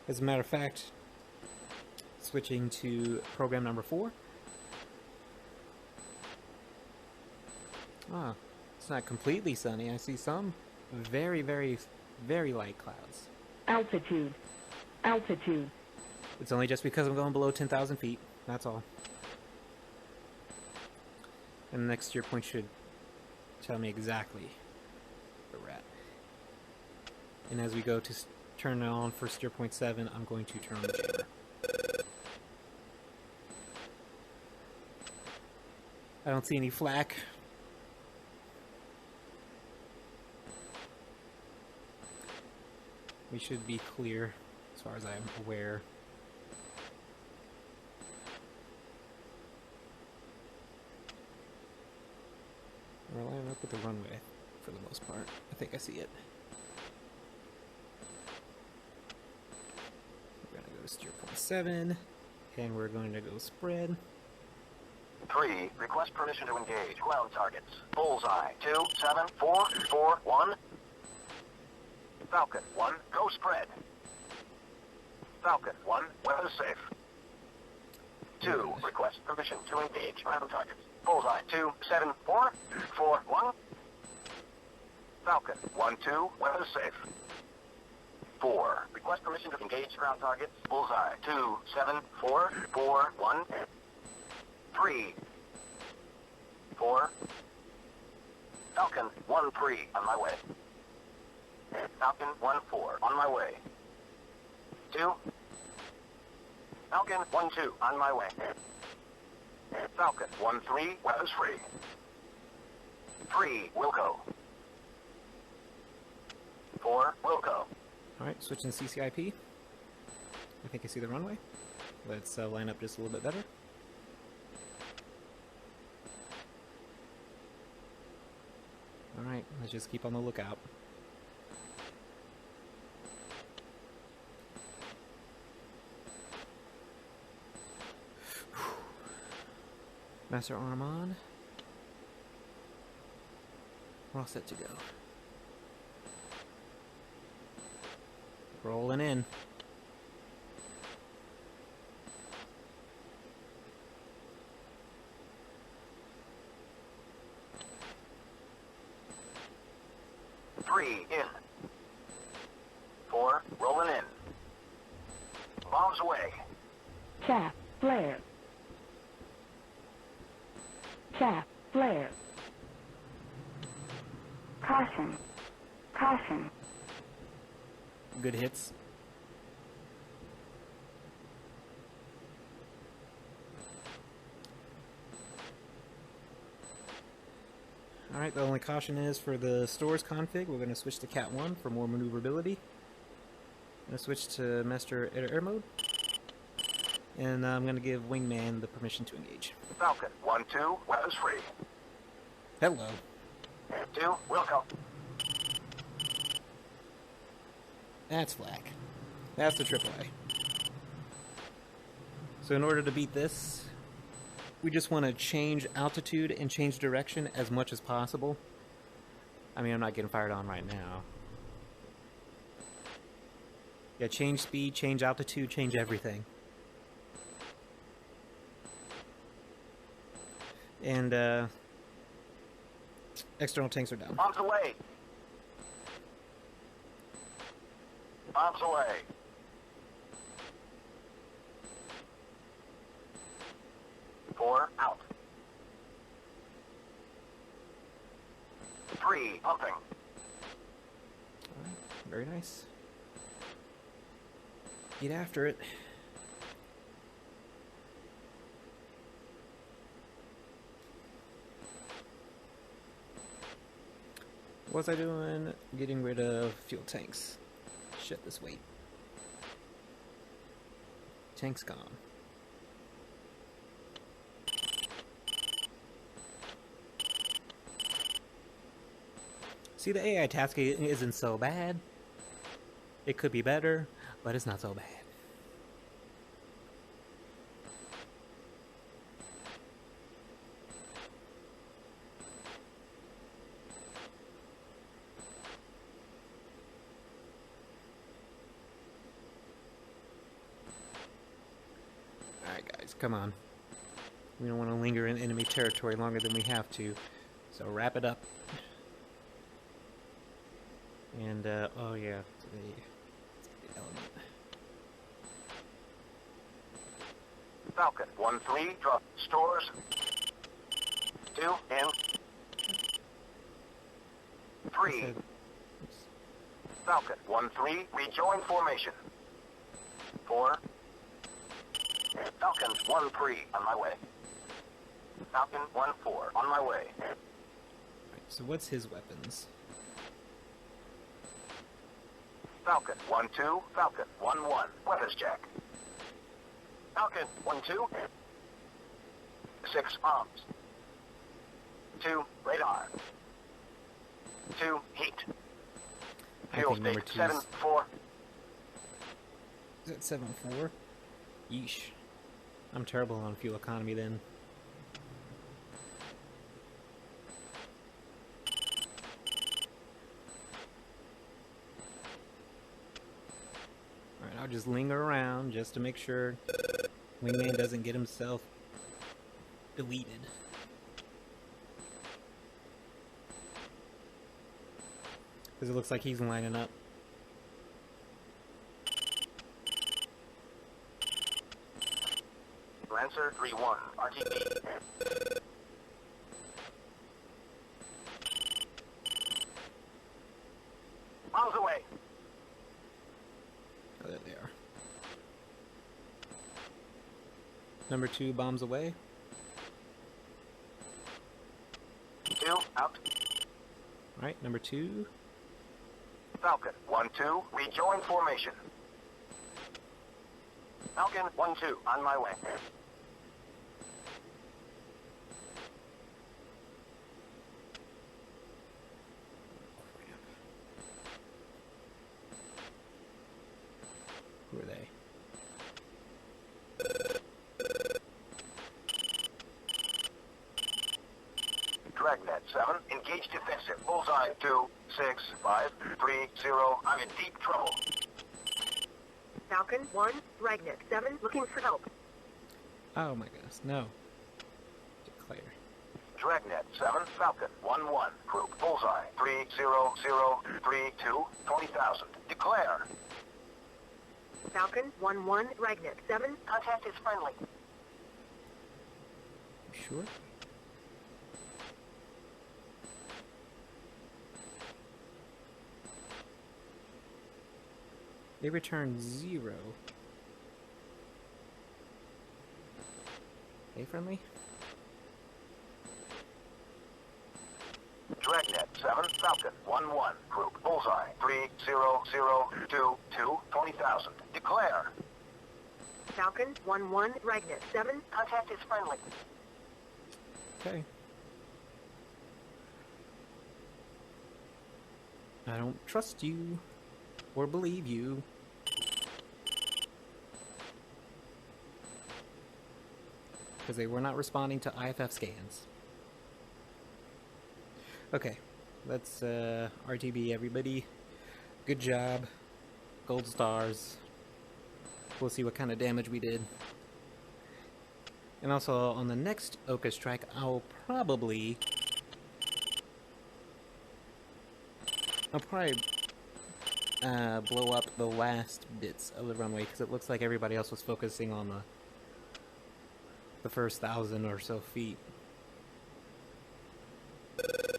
As a matter of fact, switching to program number 4. Ah, it's not completely sunny. I see some very, very, very light clouds. Altitude. Altitude. It's only just because I'm going below 10,000 feet. That's all. And the next steer point should tell me exactly where we're at. And as we go to turn it on for steer point 7, I'm going to turn on the jammer. I don't see any flak. We should be clear as far as I'm aware. We're lining up with the runway for the most part. I think I see it. We're going to go to steer point 7, and we're going to go spread. 3, request permission to engage. Ground targets. Bullseye. 2, 7, 4, 4, 1. Falcon 1, go spread. Falcon 1, weather safe. 2, request permission to engage. Ground targets. Bullseye. 2, 7, 4, 4, 1. Falcon 1, 2, weather safe. 4, request permission to engage ground targets. Bullseye. 2, 7, 4, 4, 1. 3, 4. Falcon 1, 3, on my way. Falcon 1-4, on my way. 2. Falcon 1-2, on my way. Falcon 1-3, weapons free. 3, Wilco. 4, Wilco. Alright, switching CCIP. I think I see the runway. Let's line up just a little bit better. Alright, let's just keep on the lookout. Master arm on. We're all set to go. Rolling in. Three, in. 4, rolling in. Bombs away. Chaff, flare. Chaff, flare. Caution. Caution. Good hits. Alright, the only caution is for the stores config, we're going to switch to Cat 1 for more maneuverability. I'm going to switch to Master Air mode. And I'm going to give Wingman the permission to engage. Falcon 1-2, weapons free. Hello. 2, Wilco. That's flak. That's the AAA. So in order to beat this, we just want to change altitude and change direction as much as possible. I mean, I'm not getting fired on right now. Yeah, change speed, change altitude, change everything. And, external tanks are down. Bombs away. Bombs away. 4, out. 3, pumping. Alright, very nice. Get after it. What was I doing? Getting rid of fuel tanks. Shit, this weight. Tank's gone. See, the AI tasking isn't so bad. It could be better, but it's not so bad. Alright guys, come on. We don't want to linger in enemy territory longer than we have to, so wrap it up. And, oh yeah, let's get the element. Falcon 1-3, drop stores. 2, in. 3, Oops. Falcon 1-3, rejoin formation. 4, Falcon 1-3, on my way. Falcon 1-4, on my way. Right, so what's his weapons? Falcon 1-2, Falcon 1-1, weapons check. Falcon 1-2, 6 bombs. 2, radar. 2, heat. I Fuel think number state 2 is... 7-4. Is that 7-4? Yeesh. I'm terrible on fuel economy then. Alright, I'll just linger around just to make sure Wingman doesn't get himself deleted. Because it looks like he's lining up. Lancer 3-1, RTB. Miles away. Number 2 bombs away. 2, out. Alright, number 2. Falcon, 1-2, rejoin formation. Falcon, 1-2, on my way. Who are they? Dragnet 7, engage defensive. Bullseye 2, 6, 5, 3, 0. I'm in deep trouble. Falcon 1, Dragnet 7, looking for help. Oh my goodness, no. Declare. Dragnet 7, Falcon 1-1, group Bullseye 3, 0, 0, 3, 2, 20,000. Declare. Falcon 1-1, Dragnet 7, contact is friendly. You sure? They return 0. They friendly? Dragnet 7, Falcon 1-1, group Bullseye 3, 0, 0, 2, 2, 20,000. Declare. Falcon 1-1, Dragnet 7, contact is friendly. Okay. I don't trust you or believe you. Because they were not responding to IFF scans. Okay, let's RTB everybody. Good job. Gold stars. We'll see what kind of damage we did. And also on the next Oka strike, I'll probably blow up the last bits of the runway, because it looks like everybody else was focusing on the first 1,000 or so feet.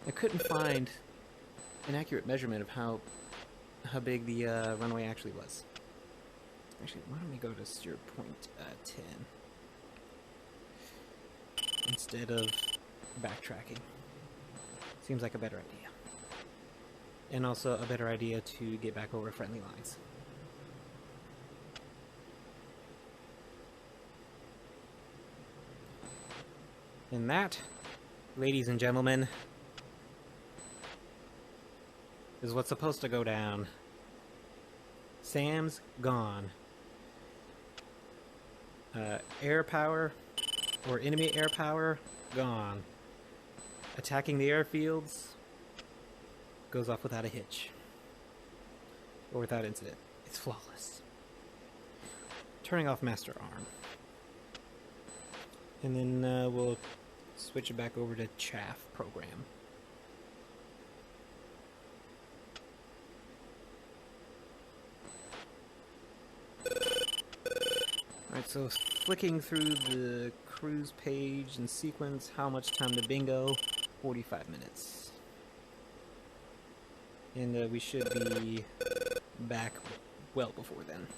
I couldn't find an accurate measurement of how big the runway actually was. Actually, why don't we go to 0.10 instead of backtracking? Seems like a better idea. And also a better idea to get back over friendly lines. And that, ladies and gentlemen, is what's supposed to go down. Sam's gone. Air power, or enemy air power, gone. Attacking the airfields goes off without a hitch. Or without incident. It's flawless. Turning off master arm. And then we'll switch it back over to chaff program. Alright, so flicking through the cruise page and sequence, how much time to bingo? 45 minutes. And we should be back well before then.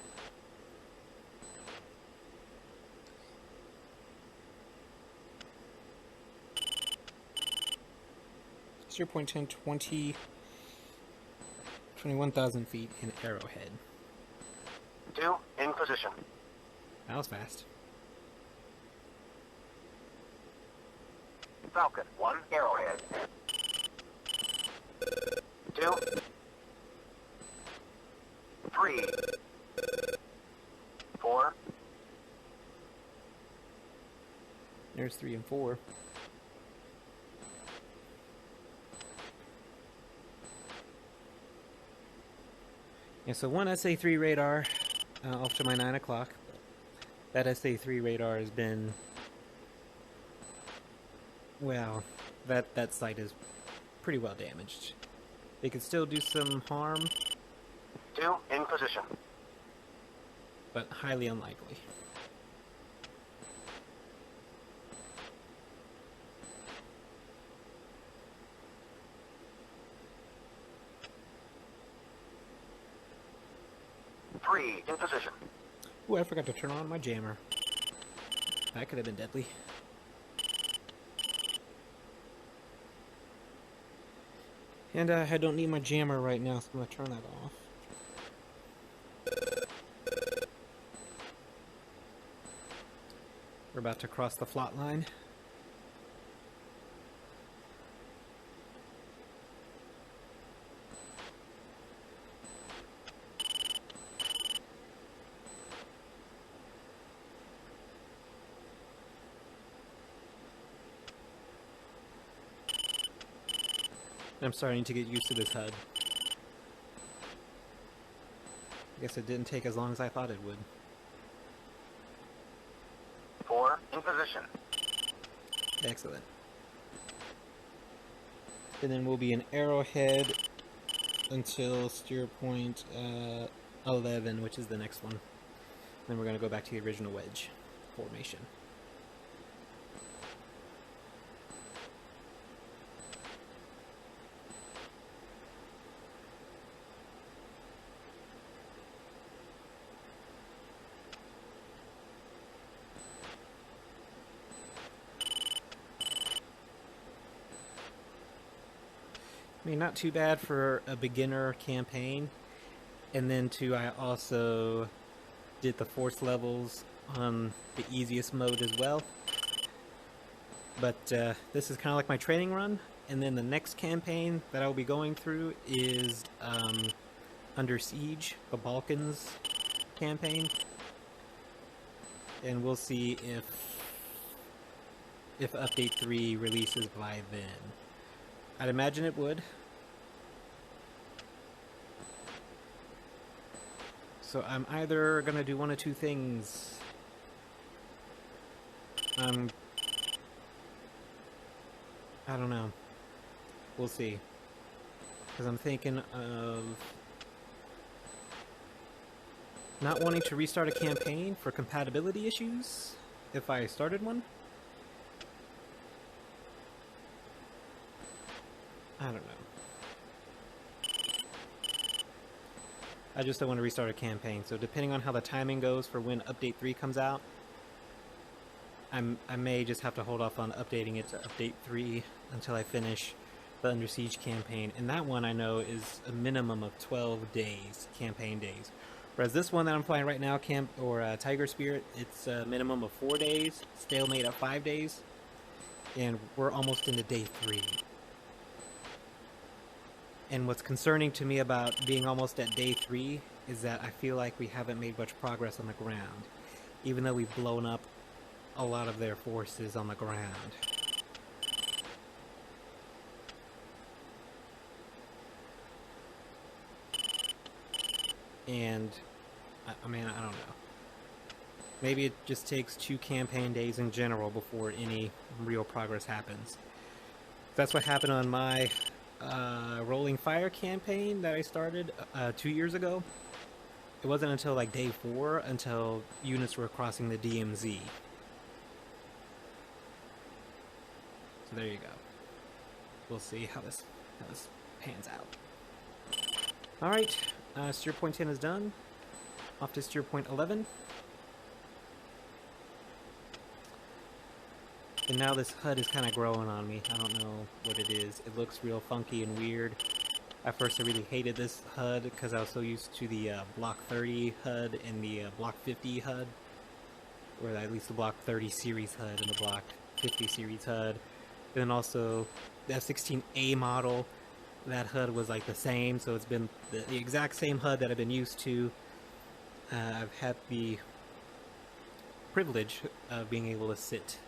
0.10, 21,000 feet in Arrowhead. 2, in position. That was fast. Falcon 1, Arrowhead. 2, 3, 4. There's 3 and 4. Yeah, so one SA-3 radar off to my 9 o'clock. That SA-3 radar has been... well, that site is pretty well damaged. They could still do some harm, 2, in position. but highly unlikely. In position. Ooh, I forgot to turn on my jammer. That could have been deadly. And I don't need my jammer right now, so I'm going to turn that off. We're about to cross the flat line. I'm starting to get used to this HUD. I guess it didn't take as long as I thought it would. 4 in position. Excellent. And then we'll be an arrowhead until steer point 11, which is the next one. Then we're going to go back to the original wedge formation. I mean, not too bad for a beginner campaign. And then too, I also did the force levels on the easiest mode as well. But this is kind of like my training run. And then the next campaign that I'll be going through is Under Siege, the Balkans campaign. And we'll see if Update 3 releases by then. I'd imagine it would. So I'm either gonna do one of two things. I don't know. We'll see. Because I'm thinking of not wanting to restart a campaign for compatibility issues if I started one. I don't know. I just don't want to restart a campaign, so depending on how the timing goes for when Update 3 comes out, I may just have to hold off on updating it to Update 3 until I finish the Under Siege campaign. And that one I know is a minimum of 12 days, campaign days. Whereas this one that I'm playing right now, Tiger Spirit, it's a minimum of 4 days, stalemate at 5 days, and we're almost into day 3. And what's concerning to me about being almost at day 3 is that I feel like we haven't made much progress on the ground, even though we've blown up a lot of their forces on the ground. And, I mean, I don't know. Maybe it just takes 2 campaign days in general before any real progress happens. That's what happened on my Rolling Fire campaign that I started 2 years ago. It wasn't until like day 4 until units were crossing the DMZ. So there you go. We'll see how this pans out. Alright, steer point 10 is done. Off to steer point 11. And now this HUD is kind of growing on me. I don't know what it is. It looks real funky and weird. At first I really hated this HUD because I was so used to the Block 30 HUD and the Block 50 HUD. Or at least the Block 30 series HUD and the Block 50 series HUD. And then also the F-16A model. That HUD was like the same, so it's been the exact same HUD that I've been used to. I've had the privilege of being able to sit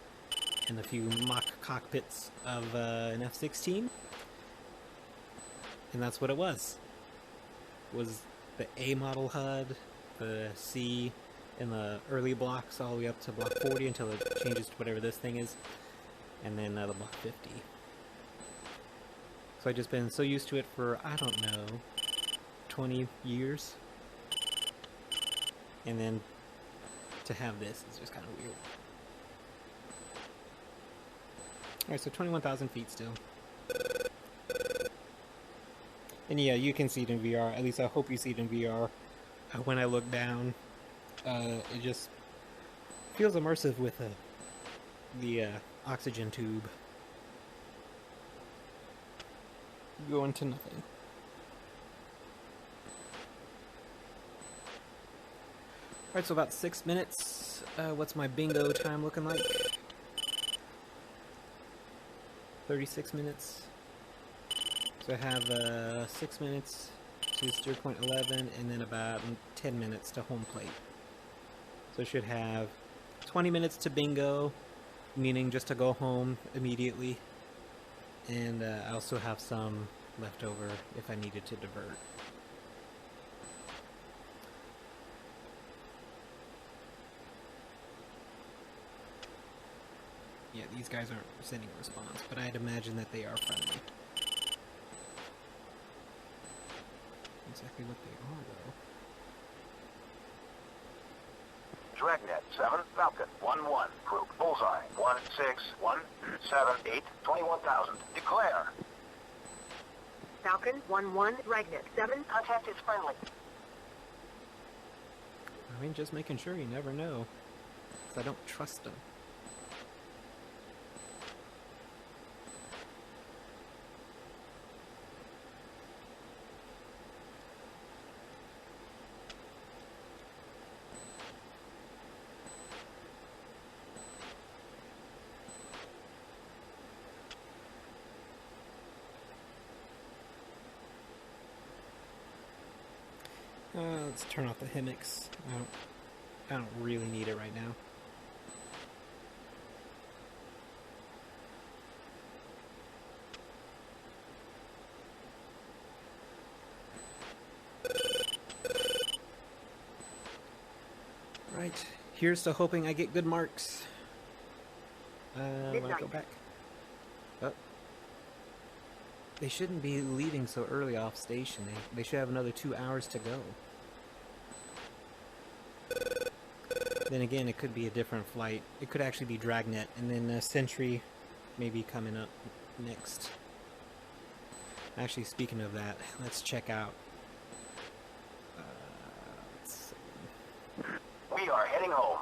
in a few mock cockpits of an F-16, and that's what it was. It was the A model HUD, the C in the early blocks all the way up to Block 40 until it changes to whatever this thing is, and then the Block 50. So I've just been so used to it for, I don't know, 20 years, and then to have this is just kind of weird. Alright, so 21,000 feet still. And yeah, you can see it in VR. At least I hope you see it in VR. When I look down, it just feels immersive with the oxygen tube going to nothing. Alright, so about 6 minutes. What's my bingo time looking like? 36 minutes. So I have 6 minutes to steer point 11 and then about 10 minutes to home plate. So I should have 20 minutes to bingo, meaning just to go home immediately. And I also have some left over if I needed to divert. Yeah, these guys aren't sending a response, but I'd imagine that they are friendly. Exactly what they are, though. Dragnet 7, Falcon 1-1, group bullseye 1-6-1-7-8, 21,000. Declare. Falcon 1-1, Dragnet 7, contact is friendly. I mean, just making sure, you never know. Because I don't trust them. Let's turn off the hammocks. I don't really need it right now. Right, here's to hoping I get good marks. When I go back. Oh. They shouldn't be leaving so early off station. They should have another 2 hours to go. Then again, it could be a different flight. It could actually be Dragnet, and then Sentry maybe coming up next. Actually, speaking of that, let's check out. Let's see. We are heading home.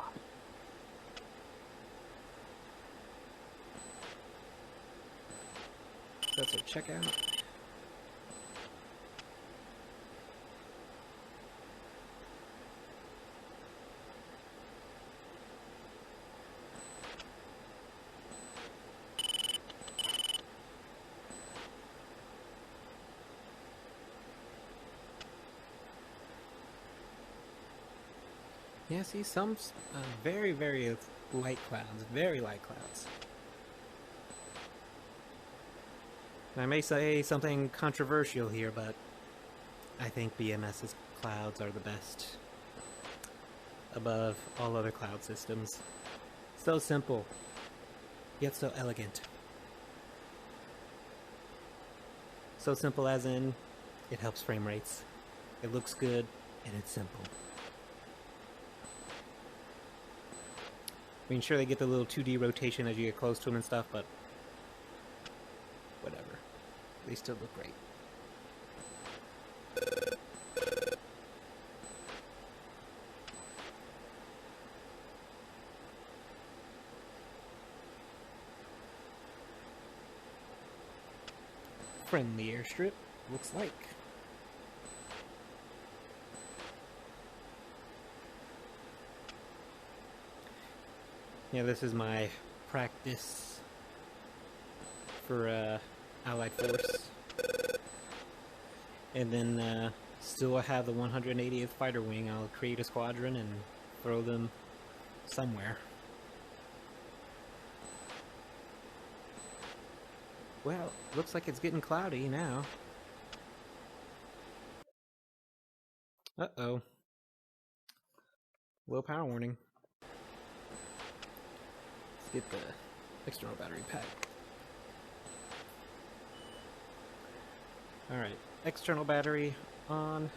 That's our checkout. Yeah, see, some very, very light clouds. Very light clouds. I may say something controversial here, but I think BMS's clouds are the best above all other cloud systems. So simple, yet so elegant. So simple as in, it helps frame rates. It looks good, and it's simple. I mean, sure, they get the little 2D rotation as you get close to them and stuff, but whatever. They still look great. Friendly airstrip, looks like. Yeah, this is my practice for Allied Force. And then still I have the 180th Fighter Wing. I'll create a squadron and throw them somewhere. Well, looks like it's getting cloudy now. Uh-oh. Low power warning. Let's get the external battery pack. Alright, external battery on.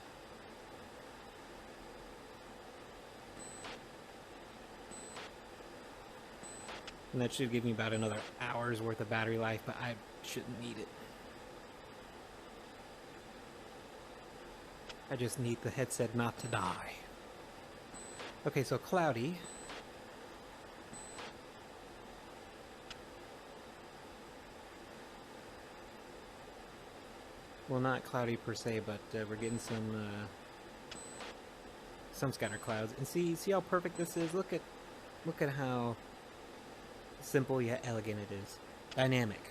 And that should give me about another hour's worth of battery life, but I shouldn't need it. I just need the headset not to die. Okay, so cloudy. well, not cloudy per se, but we're getting some scattered clouds. And see how perfect this is. Look at how simple yet elegant it is. Dynamic.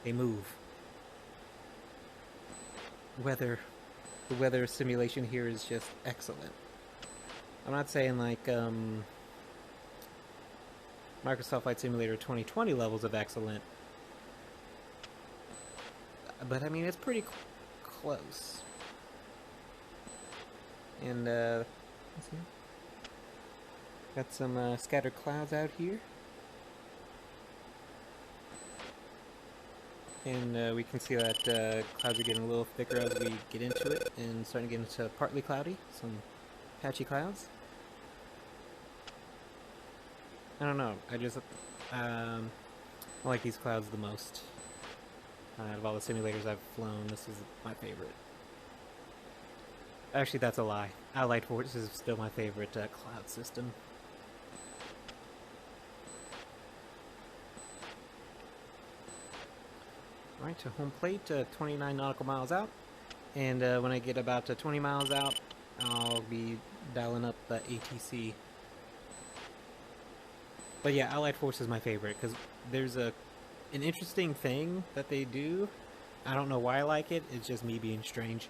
They move. The weather simulation here is just excellent. I'm not saying like Microsoft Flight Simulator 2020 levels of excellent, but I mean it's pretty close. And let's see. Got some scattered clouds out here. And we can see that clouds are getting a little thicker as we get into it, and starting to get into partly cloudy, some patchy clouds. I don't know, I like these clouds the most. Out of all the simulators I've flown, this is my favorite. Actually, that's a lie. Allied Force is still my favorite cloud system. Alright, to home plate, 29 nautical miles out. And when I get about 20 miles out, I'll be dialing up the ATC. But yeah, Allied Force is my favorite, because there's an interesting thing that they do. I don't know why I like it, it's just me being strange.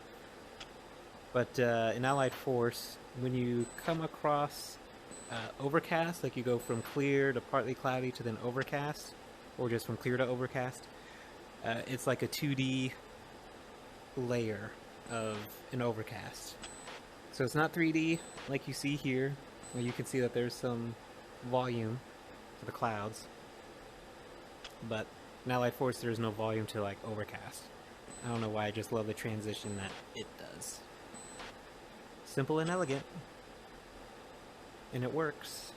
But in Allied Force, when you come across overcast, like you go from clear to partly cloudy to then overcast, or just from clear to overcast, it's like a 2D layer of an overcast. So it's not 3D like you see here, where you can see that there's some volume to the clouds. But in Allied Force there's no volume to like overcast. I don't know why, I just love the transition that it does. Simple and elegant. And it works.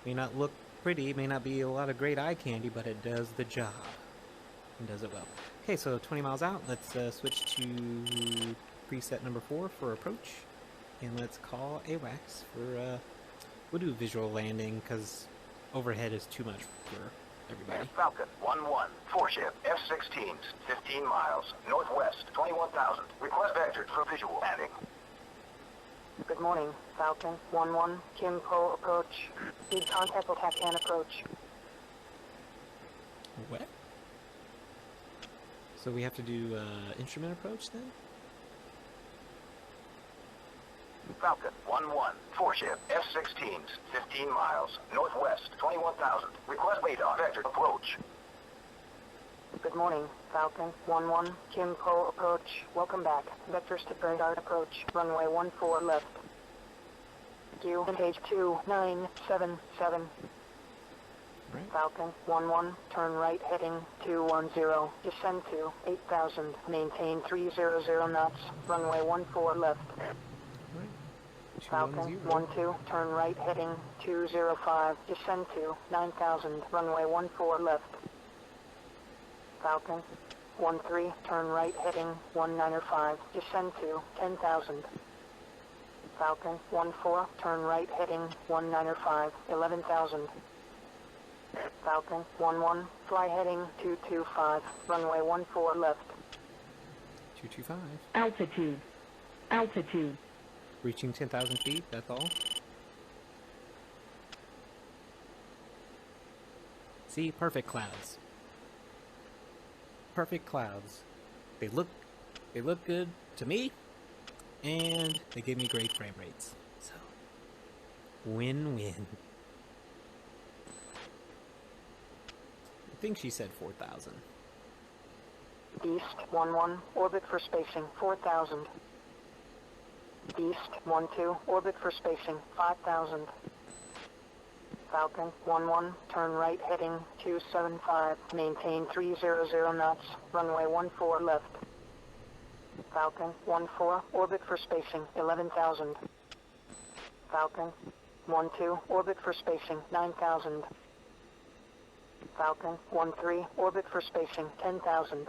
May not look pretty, may not be a lot of great eye candy, but it does the job. And does it well. Okay, so 20 miles out, let's switch to preset number 4 for approach. And let's call AWACS for, we'll do visual landing, because overhead is too much for everybody. Falcon 1-1, 4-ship, F-16s, 15 miles, northwest, 21,000. Request vectored for visual landing. Good morning, Falcon 1-1, Kimpo approach. Need contact with TACAN approach. What? So we have to do instrument approach then? Falcon 1-1, 4-ship, F-16s, 15 miles, northwest, 21,000. Request radar vector approach. Good morning, Falcon 1-1, Kimpo approach. Welcome back. Vectors to radar approach. Runway 14 left. You page 2977. Right. Falcon 1-1, turn right heading 210. Descend to 8,000. Maintain 300 knots. Runway 14 left. Right. Falcon 210. 1-2, turn right heading 205. Descend to 9,000. Runway 14 left. Falcon 1-3, turn right heading 195. Descend to 10,000. Falcon 1-4, turn right heading 195. 11,000. Falcon 1-1, fly heading 225. Runway 14 left. 225. Altitude. Altitude. Reaching 10,000 feet, that's all. See, perfect clouds. Perfect clouds. They look good to me, and they give me great frame rates. So, win-win. I think she said 4,000. East 1-1, orbit for spacing 4,000. East 1-2, orbit for spacing 5,000. Falcon 1-1, turn right heading 275. Maintain 300 knots. Runway 14 left. Falcon 1-4, orbit for spacing 11,000. Falcon 1-2, orbit for spacing 9,000. Falcon 1-3, orbit for spacing 10,000.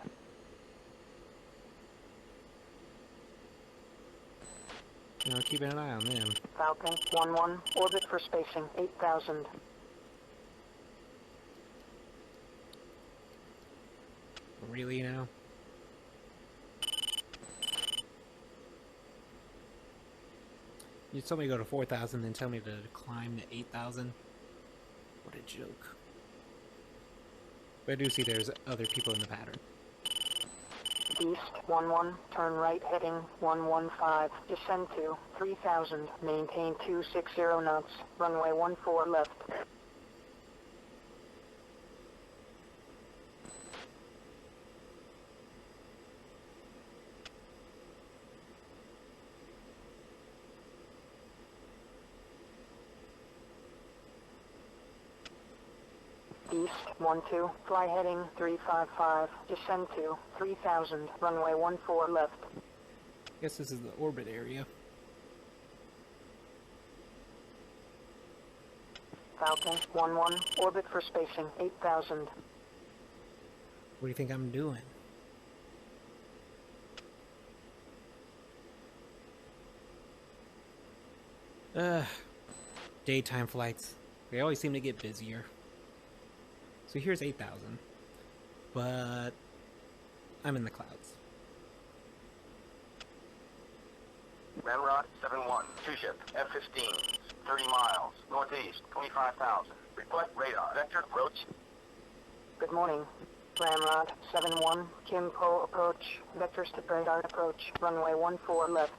You know, keeping an eye on them. Falcon 1-1, orbit for spacing 8,000. Really now? You told me to go to 4,000, then tell me to climb to 8,000. What a joke. But I do see there's other people in the pattern. East 11, turn right heading 115, descend to 3000, maintain 260 knots, runway 14 left. East 12, fly heading 355, descend to 3000, runway 14 left. I guess this is the orbit area. Falcon 11, orbit for spacing 8000. What do you think I'm doing? Daytime flights. They always seem to get busier. So here's 8,000, but I'm in the clouds. Ramrod 7-1, two-ship, F-15s, 30 miles, northeast, 25,000. Request radar, vector approach. Good morning. Ramrod 71, Kimpo approach, vectors to radar approach, runway 14 left.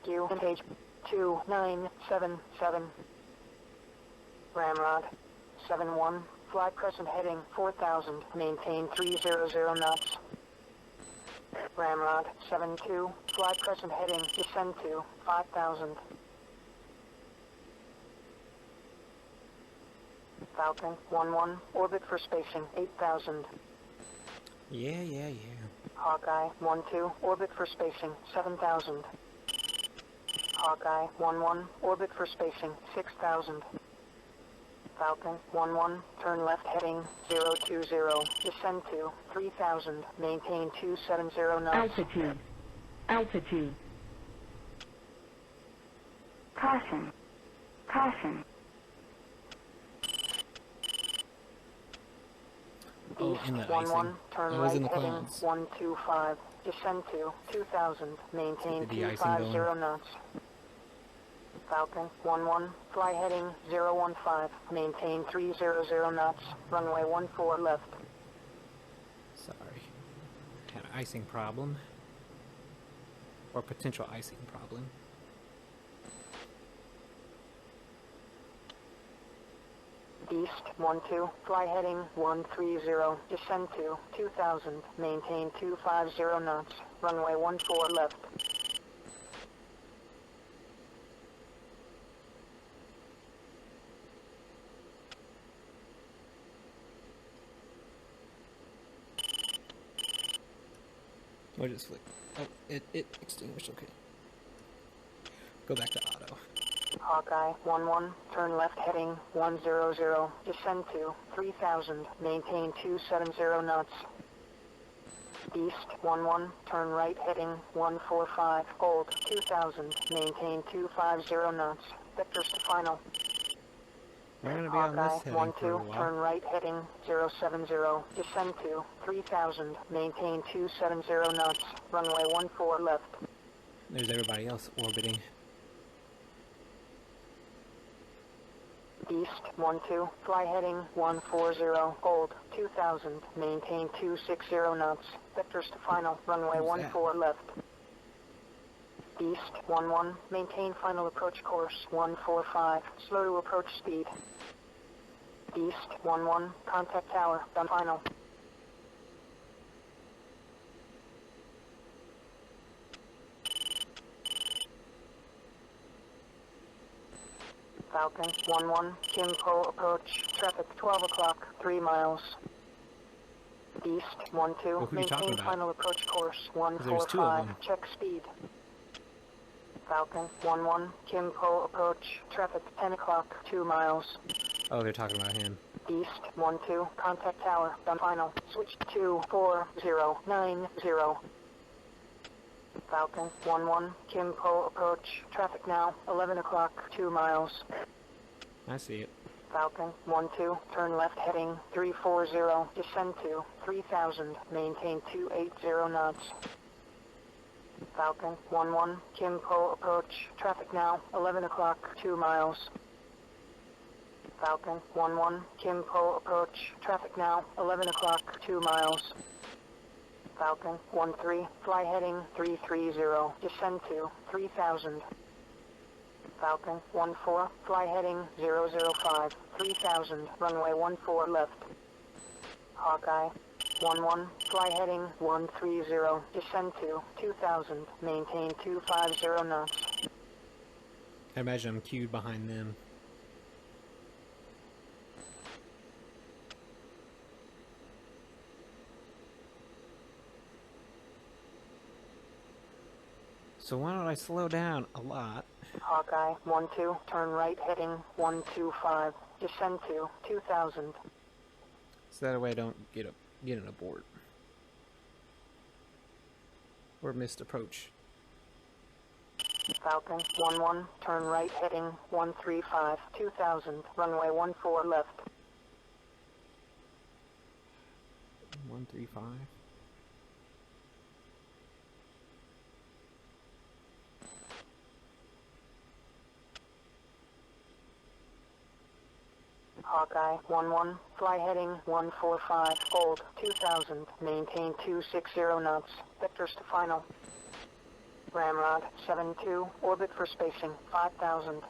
Q page 2977. Ramrod 71, fly crescent heading 4000, maintain 300 knots. Ramrod 72, fly crescent heading, descend to 5000. Falcon 11, orbit for spacing 8000. Yeah. Hawkeye 12, orbit for spacing 7000. Hawkeye 11, orbit for spacing 6000. Falcon 11, turn left heading 020, descend to 3000, maintain 270 knots. Altitude. Caution. Oh, in the East icing. 11, turn I was right in the heading clouds. 125, descend to 2000, maintain The de-icing 250 going. knots. Falcon 11, fly heading 015, maintain 300 knots, runway 14 left. Sorry. Had an icing problem. Or potential icing problem. East 12, fly heading 130, descend to 2000, maintain 250 knots, runway 14 left. Or just flick. Oh, it extinguished, okay. Go back to auto. Hawkeye 11, turn left heading 100, descend to 3000, maintain 270 knots. East 11, turn right heading 145, hold 2000, maintain 250 knots. Vectors to final. We're gonna be on this Hawkeye heading for a 12, turn while. right heading 070, descend to 3000, maintain 270 knots, runway 14 left. There's everybody else orbiting. East 12, fly heading 140, hold 2000, maintain 260 knots. Vectors to final, runway Who's that? 14 left. East 11, maintain final approach course 145, slow to approach speed. East 11, contact tower, done final. Falcon 11, Kimpo approach, traffic 12 o'clock, 3 miles. East 12, Well, who are you talking maintain about? final approach course there's two of 145, them. check speed. Falcon 11, Kimpo approach, traffic 10 o'clock, 2 miles. Oh, they're talking about him. East 12, contact tower, done final, switch to 4090. Falcon 11, Kimpo approach, traffic now, 11 o'clock, 2 miles. I see it. Falcon 12, turn left heading 340, descend to 3000, maintain 280 knots. Falcon 1-1, Kimpo approach, traffic now, 11 o'clock, 2 miles. Falcon 1-1, Kimpo approach, traffic now, 11 o'clock, 2 miles. Falcon 1-3, fly heading 330, descend to 3000. Falcon 1-4, fly heading 005, 3000, runway 14 left. Hawkeye 1-1, fly heading 130, descend to 2000, maintain 250 knots. I imagine I'm queued behind them. So why don't I slow down a lot? Hawkeye 1-2, turn right heading 125, descend to 2000. So that way I don't get an abort. Or missed approach. Falcon 1-1, turn right heading 135, 2000, runway 14 left. 135. Hawkeye 1-1, fly heading 145, hold 2000, maintain 260 knots, vectors to final. Ramrod 7-2, orbit for spacing 5000.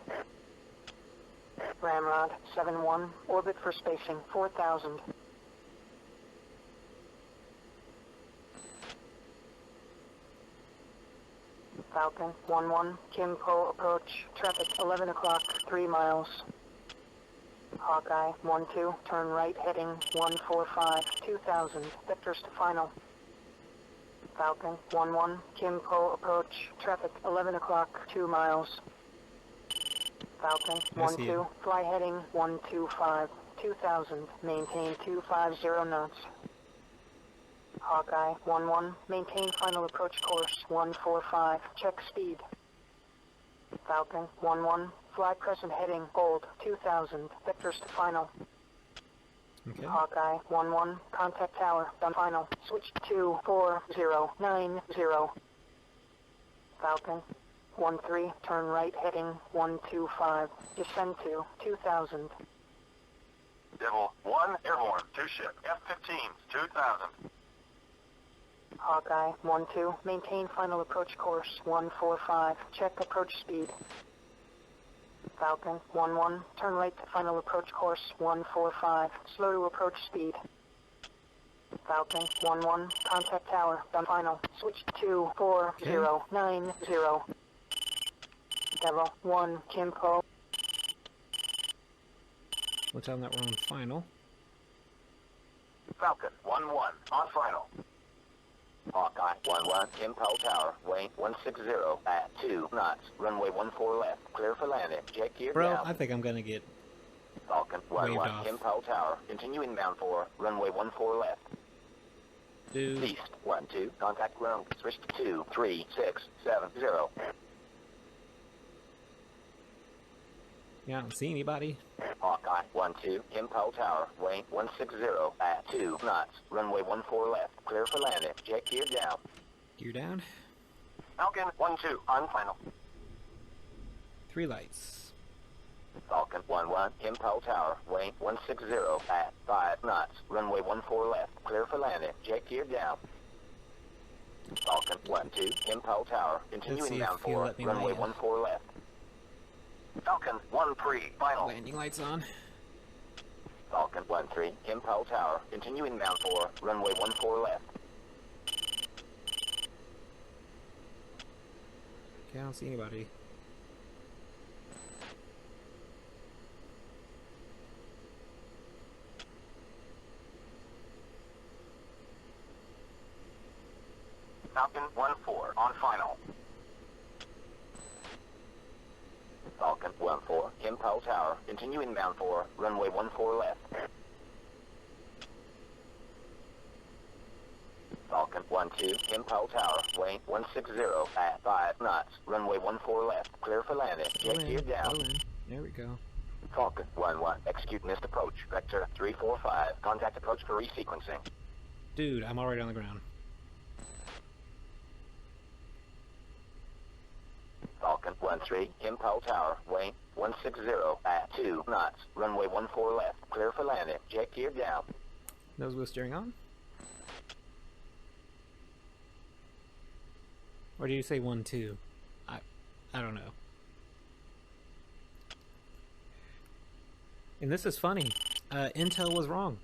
Ramrod 7-1, orbit for spacing 4000. Falcon 1-1, Kimpo approach, traffic 11 o'clock, 3 miles. Hawkeye 1-2, turn right heading 145, 2000, vectors to final. Falcon 1-1, Kimpo approach, traffic 11 o'clock, 2 miles. Falcon I see 1-2, you. fly heading 125, 2000, maintain 250 knots. Hawkeye 1-1, maintain final approach course 145, check speed. Falcon 1-1, fly present heading, hold 2000, vectors to final. Okay. Hawkeye 1-1, contact tower, done final, switch to 4090. Falcon 1-3, turn right heading 125, descend to 2000. Devil 1 airborne, 2 ship, F-15s, 2000. Hawkeye 1-2, maintain final approach course 145, check approach speed. Falcon 1-1, turn right to final approach course 145, slow to approach speed. Falcon 1-1, contact tower, done final, switch to 4090. Devil 1, Kimpo. We'll tell them that we're on final. Falcon 1-1, on final. Hawkeye 1-1, Impel Tower, weight 160 at 2 knots, runway 14 left, clear for landing, jet gear Bro, down. I think I'm gonna get Falcon waved 1-1, off. Impel Tower, continue inbound for runway 14 left. dude. East 1-2, contact ground, switch to 23670. Yeah, I don't see anybody. Hawkeye 1-2, Impel Tower, weight 160 at 2 knots, runway 14 left, clear for landing, jet gear down. Gear down. Falcon 1-2, on final. 3 lights. Falcon 1-1, Impel Tower, weight 160 at 5 knots, runway 14 left, clear for landing, jet gear down. Falcon 1-2, Impel Tower, continue Let's see inbound if he'll for let me runway land. 14 left. Falcon 1-3, final. Landing lights on. Falcon 1-3, Impel Tower, continue inbound for runway 14 left. Okay, I don't see anybody. Falcon 1-4, on final. Falcon 1-4, Impel Tower, continue inbound for runway 14 left. Falcon 1-2, Impel Tower, weight 160 at 5 knots, runway 14 left, clear for landing, jet Go gear in, down. go in. There we go. Falcon 1-1, execute missed approach, vector 345, contact approach for resequencing. Dude, I'm already on the ground. Falcon 1-3, Impel Tower, weight 160 at 2 knots, runway 14 left, clear for landing, jet gear down. Nose wheel steering on. Or do you say 1-2? I don't know. And this is funny. Intel was wrong.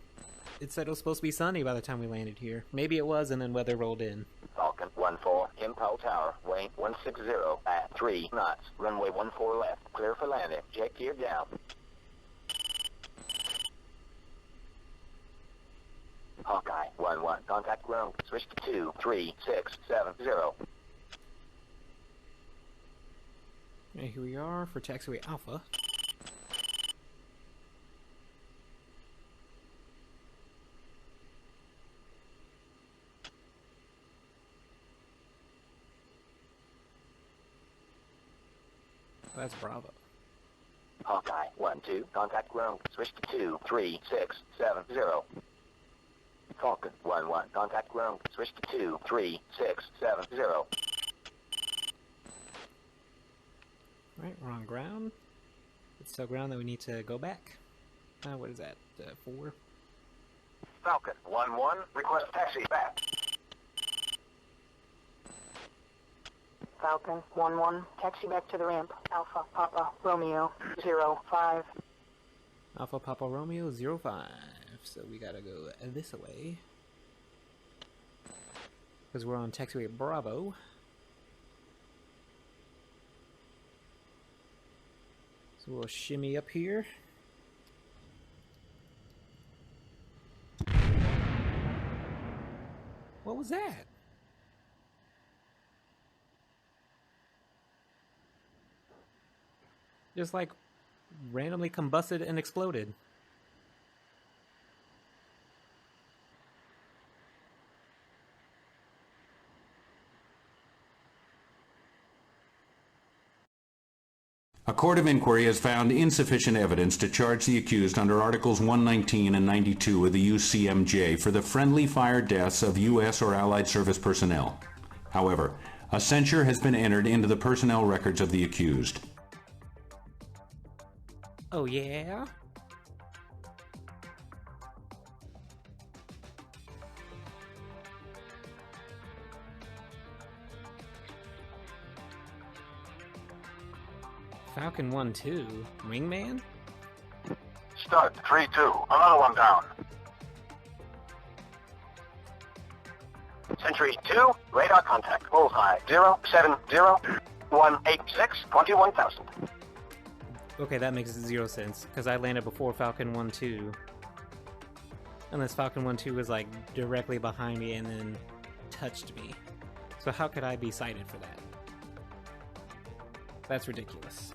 It said it was supposed to be sunny by the time we landed here. Maybe it was, and then weather rolled in. Falcon 1-4, Impel Tower, weight 160 at 3 knots, runway 14 left, clear for landing, jet gear down. Hawkeye 1-1, contact ground, switch to 23670. And here we are for taxiway Alpha. That's Bravo. Hawkeye 1-2, contact ground, switch to 23670. Falcon 1-1, contact ground, switch to 23670. Right, we're on ground. It's still ground that we need to go back. What is that? 4? Falcon 1-1, request taxi back. Falcon 1-1, taxi back to the ramp. Alpha Papa Romeo 05. Alpha Papa Romeo 05. So we gotta go this way. Because we're on taxiway Bravo. So we'll shimmy up here. What was that? Just like randomly combusted and exploded. A court of inquiry has found insufficient evidence to charge the accused under Articles 119 and 92 of the UCMJ for the friendly fire deaths of U.S. or Allied service personnel. However, a censure has been entered into the personnel records of the accused. Oh yeah? Falcon 1-2, wingman? Start 3-2, another one down. Sentry 2, radar contact, bullseye 070 186 21,000. Okay, that makes zero sense, because I landed before Falcon 1-2. Unless Falcon 1-2 was like directly behind me and then touched me. So how could I be cited for that? That's ridiculous.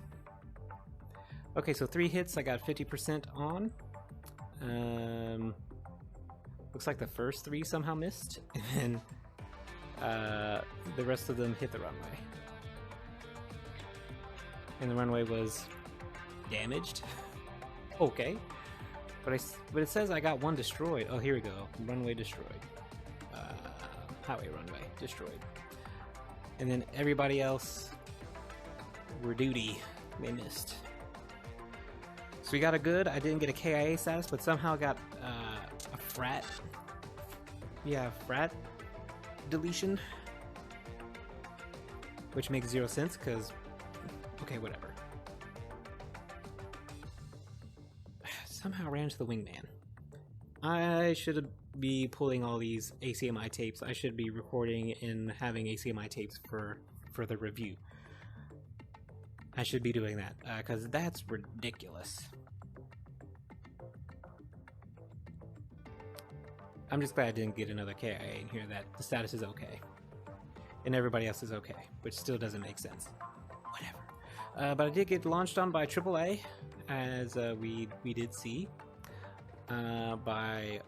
Okay, so 3 hits, I got 50% on. Looks like the first 3 somehow missed, and then the rest of them hit the runway. And the runway was damaged. Okay, but it says I got 1 destroyed. Oh, here we go. Runway destroyed. Highway runway destroyed. And then everybody else were duty. They missed. So we got a good. I didn't get a KIA status, but somehow got a Frat. Yeah, Frat deletion. Which makes zero sense, because... Okay, whatever. Somehow ran into the wingman. I should be pulling all these ACMI tapes. I should be recording and having ACMI tapes for the review. I should be doing that, because that's ridiculous. I'm just glad I didn't get another KIA in here that the status is okay. And everybody else is okay, which still doesn't make sense. Whatever. But I did get launched on by AAA, as we did see, by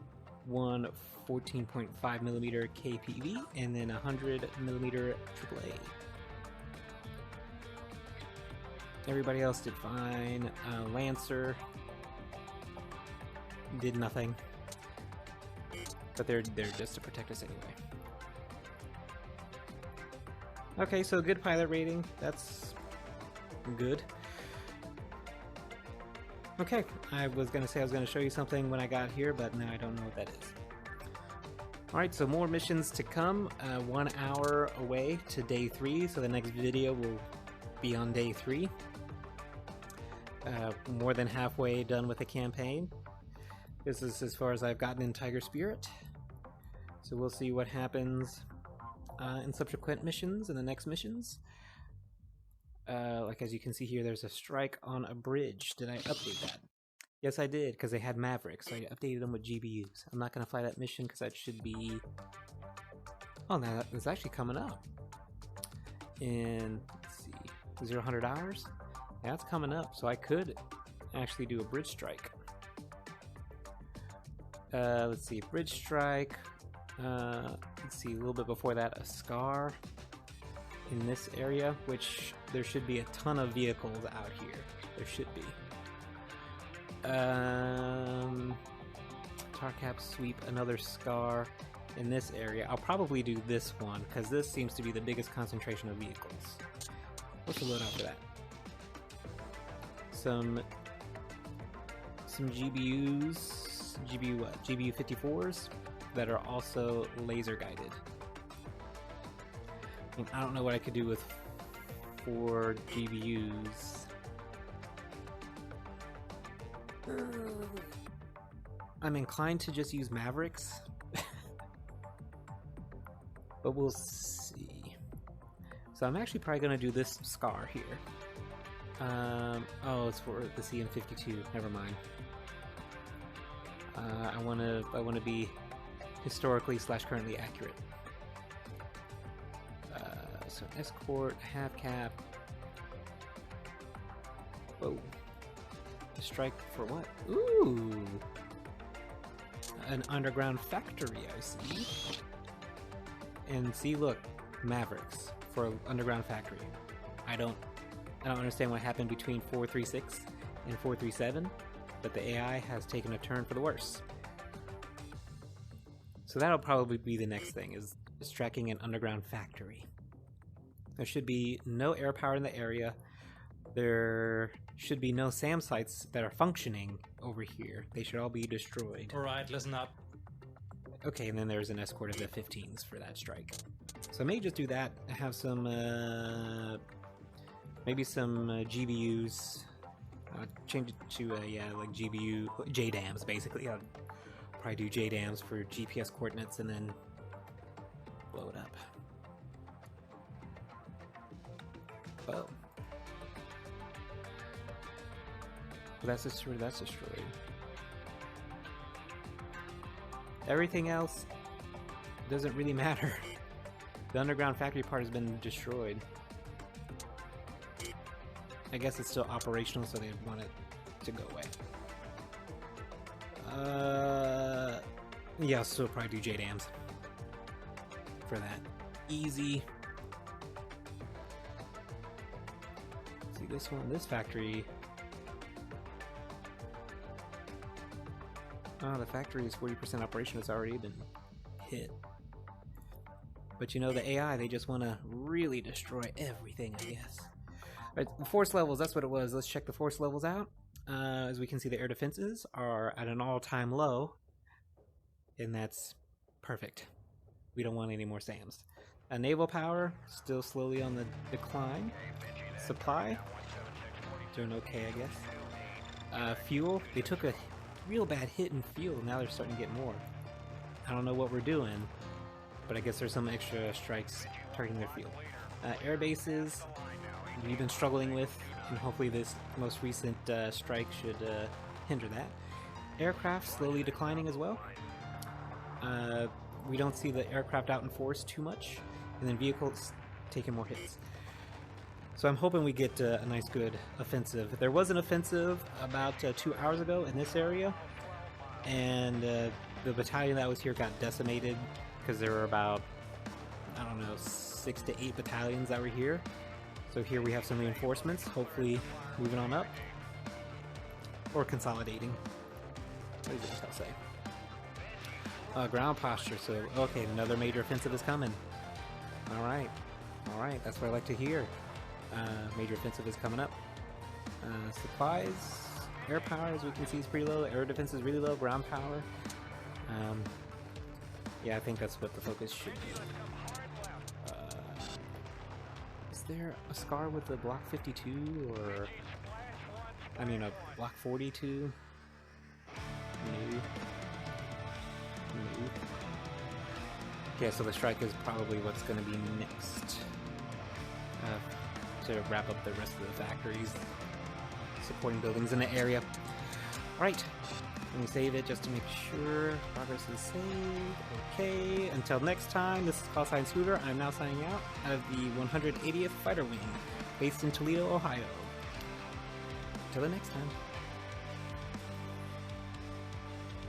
one 14.5mm KPV and then 100mm AAA. Everybody else did fine. Lancer did nothing, but they're just to protect us anyway. Okay, so good pilot rating. That's good. Okay, I was gonna say I was gonna show you something when I got here, but now I don't know what that is. Alright, so more missions to come. 1 hour away to day 3, so the next video will be on day 3. More than halfway done with the campaign. This is as far as I've gotten in Tiger Spirit. So we'll see what happens in subsequent missions, in the next missions. Like as you can see here, there's a strike on a bridge. Did I update that? Yes, I did, because they had Mavericks, so I updated them with GBUs. I'm not going to fly that mission because that should be... Oh, now it's actually coming up. In, let's see, 0-100 hours? Yeah, it's coming up, so I could actually do a bridge strike. Let's see, bridge strike. Let's see, a little bit before that, a scar in this area, which there should be a ton of vehicles out here. There should be. Tarcap sweep, another scar in this area. I'll probably do this one because this seems to be the biggest concentration of vehicles. What's the loadout for that? Some GBUs, GBU what? GBU 54s that are also laser guided. I mean, I don't know what I could do with 4 GBUs. I'm inclined to just use Mavericks, but we'll see. So I'm actually probably going to do this scar here. Oh, it's for the CM52. Never mind. I want to be historically / currently accurate. So escort, half cap. Whoa. A strike for what? Ooh! An underground factory, I see. And see, look, Mavericks for an underground factory. I don't understand what happened between 436 and 437, but the AI has taken a turn for the worse. So that'll probably be the next thing, is tracking an underground factory. There should be no air power in the area. There should be no SAM sites that are functioning over here. They should all be destroyed. Alright, listen up. Okay, and then there's an escort of the 15s for that strike. So I may just do that. I have some, maybe some GBUs. Change it to like GBU, JDAMs basically. I'll probably do JDAMs for GPS coordinates and then blow it up. Oh. That's destroyed, that's destroyed. Everything else doesn't really matter. The underground factory part has been destroyed. I guess it's still operational, so they want it to go away. Yeah, I'll still probably do JDAMs for that. Easy. See this one, this factory. Oh, the factory is 40% operation. It's already been hit. But you know, the AI, they just want to really destroy everything, I guess. All right, the force levels, that's what it was. Let's check the force levels out. As we can see, the air defenses are at an all-time low. And that's perfect. We don't want any more SAMs. Naval power, still slowly on the decline. Supply, doing okay, I guess. Fuel, they took a real bad hit in fuel. Now they're starting to get more. I don't know what we're doing, but I guess there's some extra strikes targeting their fuel. Air bases, we've been struggling with, and hopefully this most recent strike should hinder that. Aircraft slowly declining as well. We don't see the aircraft out in force too much, and then vehicles taking more hits. So I'm hoping we get a nice good offensive. There was an offensive about 2 hours ago in this area, and the battalion that was here got decimated because there were about, I don't know, 6 to 8 battalions that were here. So here we have some reinforcements, hopefully moving on up, or consolidating. What does it say? Ground posture, so okay, another major offensive is coming. Alright, that's what I like to hear. Major offensive is coming up. Supplies, air power, as we can see, is pretty low. Air defense is really low. Ground power. Yeah, I think that's what the focus should be. Is there a SCAR with a Block 52 or... I mean, a Block 42? Maybe. Okay, so the strike is probably what's going to be next. To wrap up the rest of the factories. Supporting buildings in the area. Alright, let me save it just to make sure progress is saved. Okay, until next time, this is Call Sign Scooter. I'm now signing out of the 180th Fighter Wing, based in Toledo, Ohio. Until the next time.